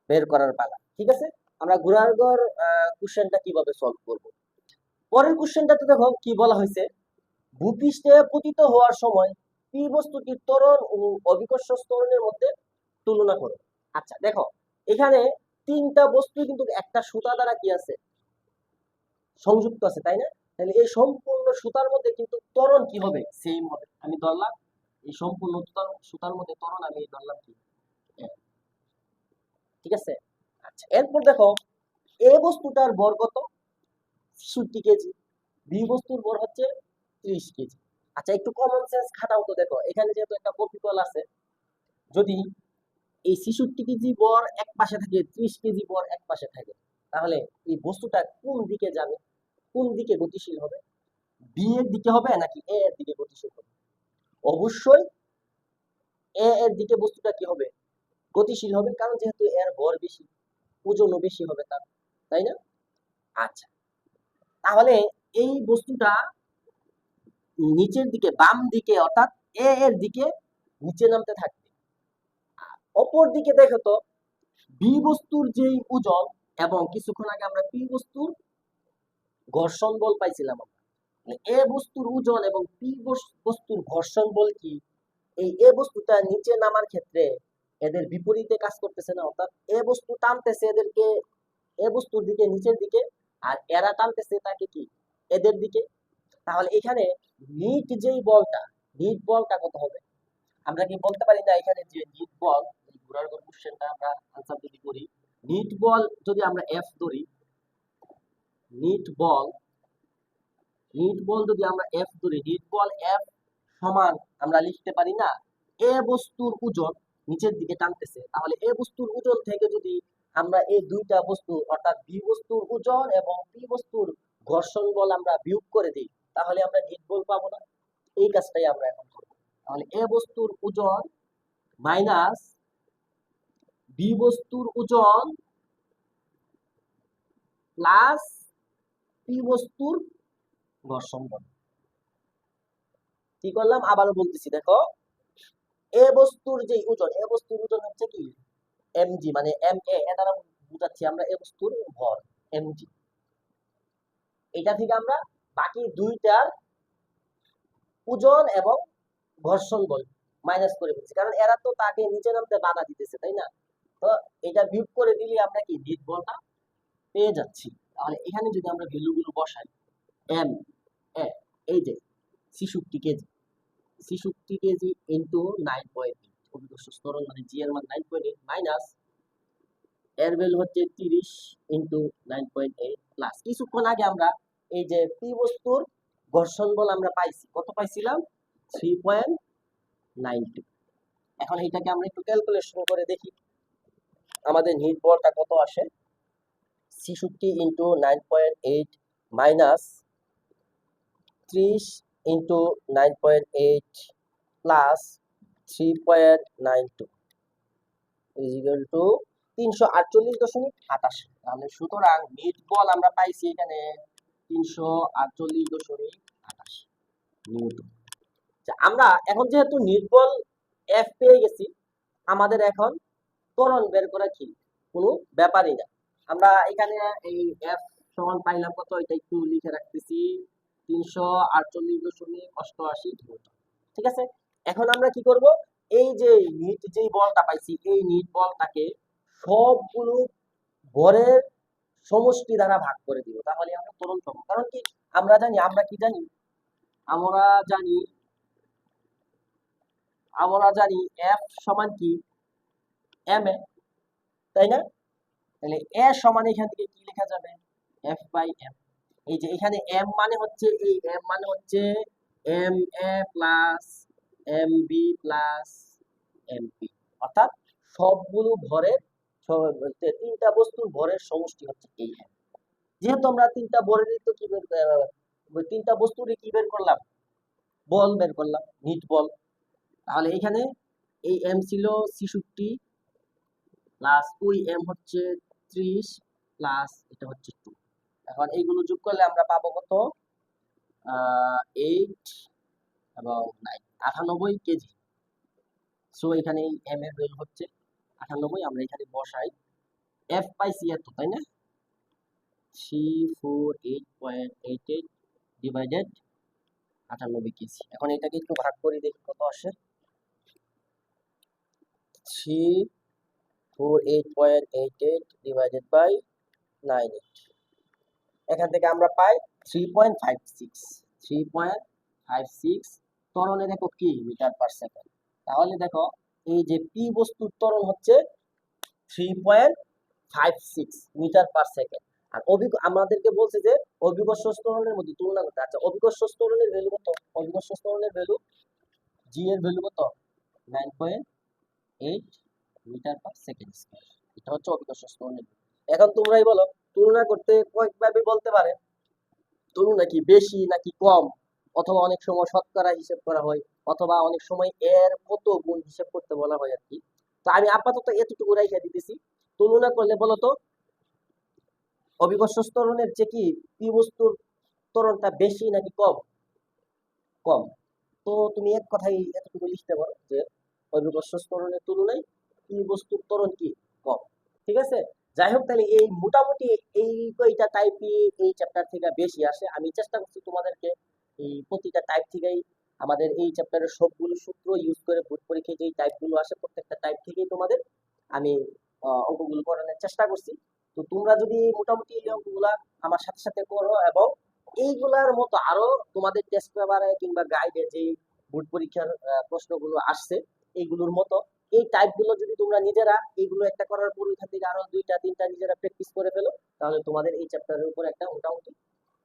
বের করার পালা। ঠিক আছে, আমরা ঘোড়ার ঘর কোশ্চেনটা কিভাবে সলভ করব। পরের কোশ্চেনটাতে দেখো কি বলা হয়েছে, ভূপৃষ্ঠে পতিত হওয়ার সময় পি বস্তুটির ত্বরণ ও অভিকর্ষ ত্বরণের মধ্যে তুলনা করো। আচ্ছা দেখো, এখানে তিনটা বস্তু কিন্তু একটা সুতা দ্বারা কি আছে, সংযুক্ত আছে, তাই না? তাহলে এই সম্পূর্ণ সুতার মধ্যে কিন্তু ত্বরণ কি হবে, সেম হবে। আমি ধরলাম এই সম্পূর্ণ সুতার মধ্যে ত্বরণ আমি ধরলাম কি এক। ঠিক আছে, আচ্ছা এরপর দেখো এ বস্তুটার ভর কত, 66 কেজি, বি বস্তুর ভর হচ্ছে 30 কেজি। আচ্ছা একটু কমন সেন্স খাটাও তো, দেখো এখানে যেহেতু একটা প্রতিকল আছে, যদি এই 66 কেজি বর এক পাশে থাকে, 30 কেজি বর এক পাশে থাকে, তাহলে এই বস্তুটা কোন দিকে যাবে, কোন দিকে গতিশীল হবে, বি এর দিকে হবে নাকি এ এর দিকে গতিশীল হবে? অবশ্যই এ এর দিকে বস্তুটা কি হবে, গতিশীল হবে, কারণ যেহেতু এর ভর বেশি, ওজনও বেশি হবে তার, তাই না? আচ্ছা, তাহলে এই বস্তুটা নিচের দিকে, বাম দিকে অর্থাৎ এ এর দিকে নিচে নামতে থাকবে। অপর দিকে দেখো তো বি বস্তুর যেই ওজন এবং কিছুক্ষণ আগে আমরা পি বস্তুর ঘর্ষণ বল পাইছিলাম, আমরা এ বস্তুর ওজন এবং পি বস্তুর ঘর্ষণ বল কি, এই এ বস্তুটা নিচে নামার ক্ষেত্রে এদের বিপরীতে কাজ করতেছে না, অর্থাৎ এ বস্তু টানতেছে এদেরকে এ বস্তুর দিকে নিচের দিকে, আর এরা টানতেছে তাকে কি এদের দিকে। তাহলে এখানে নিট যেই বলটা, নিট বলটা কত হবে? আমরা কি বলতে পারি না এখানে যে নিট বল, এই ঘোড়ার ঘর কোশ্চেনটা আমরা আনসার যদি করি, নিট বল যদি আমরা এফ ধরি, নিট বল, নিট বল যদি আমরা এফ ধরি, নিট বল এফ সমান আমরা লিখতে পারি না এ বস্তুর ওজন নিচের দিকে টানতেছে, তাহলে এ বস্তুর ওজন থেকে যদি আমরা এই দুইটা বস্তু অর্থাৎ বি বস্তুর ওজন এবং পি বস্তুর ঘর্ষণ বল আমরা বিয়োগ করে দিই, তাহলে আমরা নিট বল পাবো না। এই কাজটাই আমরা এখন করব। তাহলে এ বস্তুর ওজন মাইনাস বি বস্তুর ওজন প্লাস পি বস্তুর ঘর্ষণ বল। কি করলাম আবারও বলতেছি, দেখো এ বস্তুর যে ওজন, এ বস্তুর ওজন হচ্ছে কি এমজি, মানে এম এ দ্বারা বুঝাচ্ছি আমরা এ বস্তুর ভর এমজি। এটা থেকে আমরা বাকি দুইটার ওজন এবং ঘর্ষণ বল মাইনাস করে ফেলছি, কারণ এরা তো তাকে নিচে নামতে বাধা দিতেছে, তাই না? তো এটা বিয়োগ করে দিলে আমরা কি নিট বলটা পেয়ে যাচ্ছি। তাহলে এখানে যদি আমরা ভ্যালুগুলো বসাই, এম এ এই যে 66 কেজি, 66 কেজি ইন্টু 9.8 অভিকর্ষ ত্বরণ মানে জি এর মান 9.8 মাইনাস এর ভ্যালু হচ্ছে 30 ইন্টু 9.8 প্লাস কিছুক্ষণ আগে আমরা এই যে পি বস্তুর ঘর্ষণ বল আমরা পাইছি, কত পাইছিলাম 3.92। এখন এইটাকে আমরা একটু ক্যালকুলেশন করে দেখি আমাদের নিট বলটা কত আসে। 66 into 9.8 minus 30 into 9.8 plus 3.92 is equal to 348.88। তাহলে সুতরাং নিট বল আমরা পাইছি এখানে 348.88 নিউটন। আমরা এখন যেহেতু নিট বল এফ পেয়ে গেছি, আমাদের এখন ত্বরণ বের করা কি কোনো ব্যাপারই না। আমরা এখানে এই এফ সমান পাইলাম কত, এটা একটু লিখে রাখতেছি 348.88 নিউটন। ঠিক আছে, এখন আমরা কি করব, এই যে নিট যেই বলটা পাইছি, এই নিট বলটাকে সবগুলো ভরের সমষ্টি দ্বারা ভাগ করে দিব, তাহলে আমরা ত্বরণ পাবো। কারণ কি, আমরা কি জানি, আমরা জানি আমরা জানি এফ সমান কি এম এ, তাই না? তাহলে এ সমান এখান থেকে কি লেখা যাবে, এফ বাই এম। এই যে এখানে এম মানে হচ্ছে, এই এম মানে হচ্ছে M A plus M B plus M P, অর্থাৎ সবগুলো ভরের তিনটা বস্তুর ভরের সমষ্টি হচ্ছে এই এম। যেহেতু আমরা তিনটা ভরেরই তো কি তিনটা বস্তুরই কি বের করলাম, বল বের করলাম, নিট বল। তাহলে এখানে এই এম ছিল 66 প্লাস ওই এম হচ্ছে 30 প্লাস এটা হচ্ছে 2। এখন এইগুলো যোগ করলে আমরা পাবো কত, 8 এবং 9, 98 কেজি। সো এখানে এই এম এর ভ্যালু হচ্ছে 98, আমরা এখানে বসাই। এফ পাইছি এত, তাই না? 348.88 ডিভাইডেড 98 কেজি। এখন এটাকে একটু ভাগ করে দেখি কত আসে। 348.88 ডিভাইডেড বাই 98, এখান থেকে আমরা পাই 3.56। 3.56 ত্বরণের একক কি, মিটার পার সেকেন্ড। তাহলে দেখো, এই যে পি বস্তুর ত্বরণ হচ্ছে 3.56 মিটার পার সেকেন্ড। আর আমাদেরকে বলছে যে অভিকর্ষ ত্বরণের মধ্যে তুলনা করতে। আচ্ছা, অভিকর্ষ ত্বরণের ভ্যালু কত? অভিকর্ষ ত্বরণের ভ্যালু, জি এর ভ্যালু কত, 9.8 মিটার পার সেকেন্ড স্কয়ার। এটা হচ্ছে অভিকর্ষ ত্বরণের ভ্যালু। এখন তোমরাই বলো, তুলনা করতে কয়েকভাবে বলতে পারে, তুলনা কি বেশি নাকি কম, অথবা অনেক সময় শতকরা হিসেব করা হয়, অথবা অনেক সময় এর কত গুণ হিসেব করতে বলা হয় আর কি। তো আমি আপাতত এতটুকু রাইখা দিতেছি। তুলনা করলে বলতো অভিকর্ষ ত্বরণের যে কি পি বস্তুর ত্বরণটা বেশি নাকি কম? কম। তো তুমি এক কথাই এতটুকু লিখতে পারো যে অভিকর্ষ ত্বরণের তুলনায় পি বস্তুর ত্বরণ কি কম। ঠিক আছে? যাই হোক, তাহলে এই মোটামুটি এই কয়টা টাইপই এই চ্যাপ্টার থেকে বেশি আসে। আমি চেষ্টা করছি তোমাদেরকে এই প্রতিটা টাইপ থেকেই, আমাদের এই চ্যাপ্টারের সবগুলো সূত্র ইউজ করে বোর্ড পরীক্ষায় যেই টাইপগুলো আসে প্রত্যেকটা টাইপ থেকেই তোমাদের আমি অঙ্কগুলো করানোর চেষ্টা করছি। তো তোমরা যদি মোটামুটি এই অঙ্কগুলা আমার সাথে সাথে করো, এবং এইগুলার মতো আরো তোমাদের টেস্ট পেপারে কিংবা গাইডে যে বোর্ড পরীক্ষার প্রশ্নগুলো আসছে এইগুলোর মতো এই টাইপগুলো যদি তোমরা নিজেরা এইগুলো একটা করার পর ওইখান থেকে আরো দুইটা তিনটা নিজেরা প্র্যাকটিস করে ফেলো, তাহলে তোমাদের এই চ্যাপ্টারের উপর একটা মোটামুটি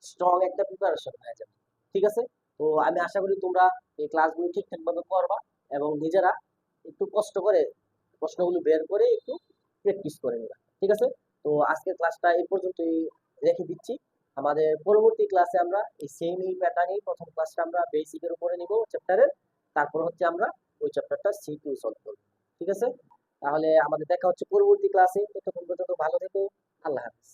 স্ট্রং একটা প্রিপারেশন হয়ে যাবে। ঠিক আছে? তো আমি আশা করি তোমরা এই ক্লাসগুলো ঠিকঠাক ভাবে করবা, এবং নিজেরা একটু কষ্ট করে প্রশ্নগুলো বের করে একটু প্র্যাকটিস করে নেবা। ঠিক আছে? তো আজকের ক্লাসটা এই পর্যন্তই রেখে দিচ্ছি। আমাদের পরবর্তী ক্লাসে আমরা এই সেম এই প্যাটার্নই প্রথম ক্লাসটা আমরা বেসিকের উপরে নিব চ্যাপ্টারের, তারপর হচ্ছে আমরা ওই চ্যাপ্টারটা সি2 সলভ করব। ঠিক আছে? তাহলে আমাদের দেখা হচ্ছে পরবর্তী ক্লাসে। ততক্ষণ পর্যন্ত ভালো থেকো। আল্লাহ হাফেজ।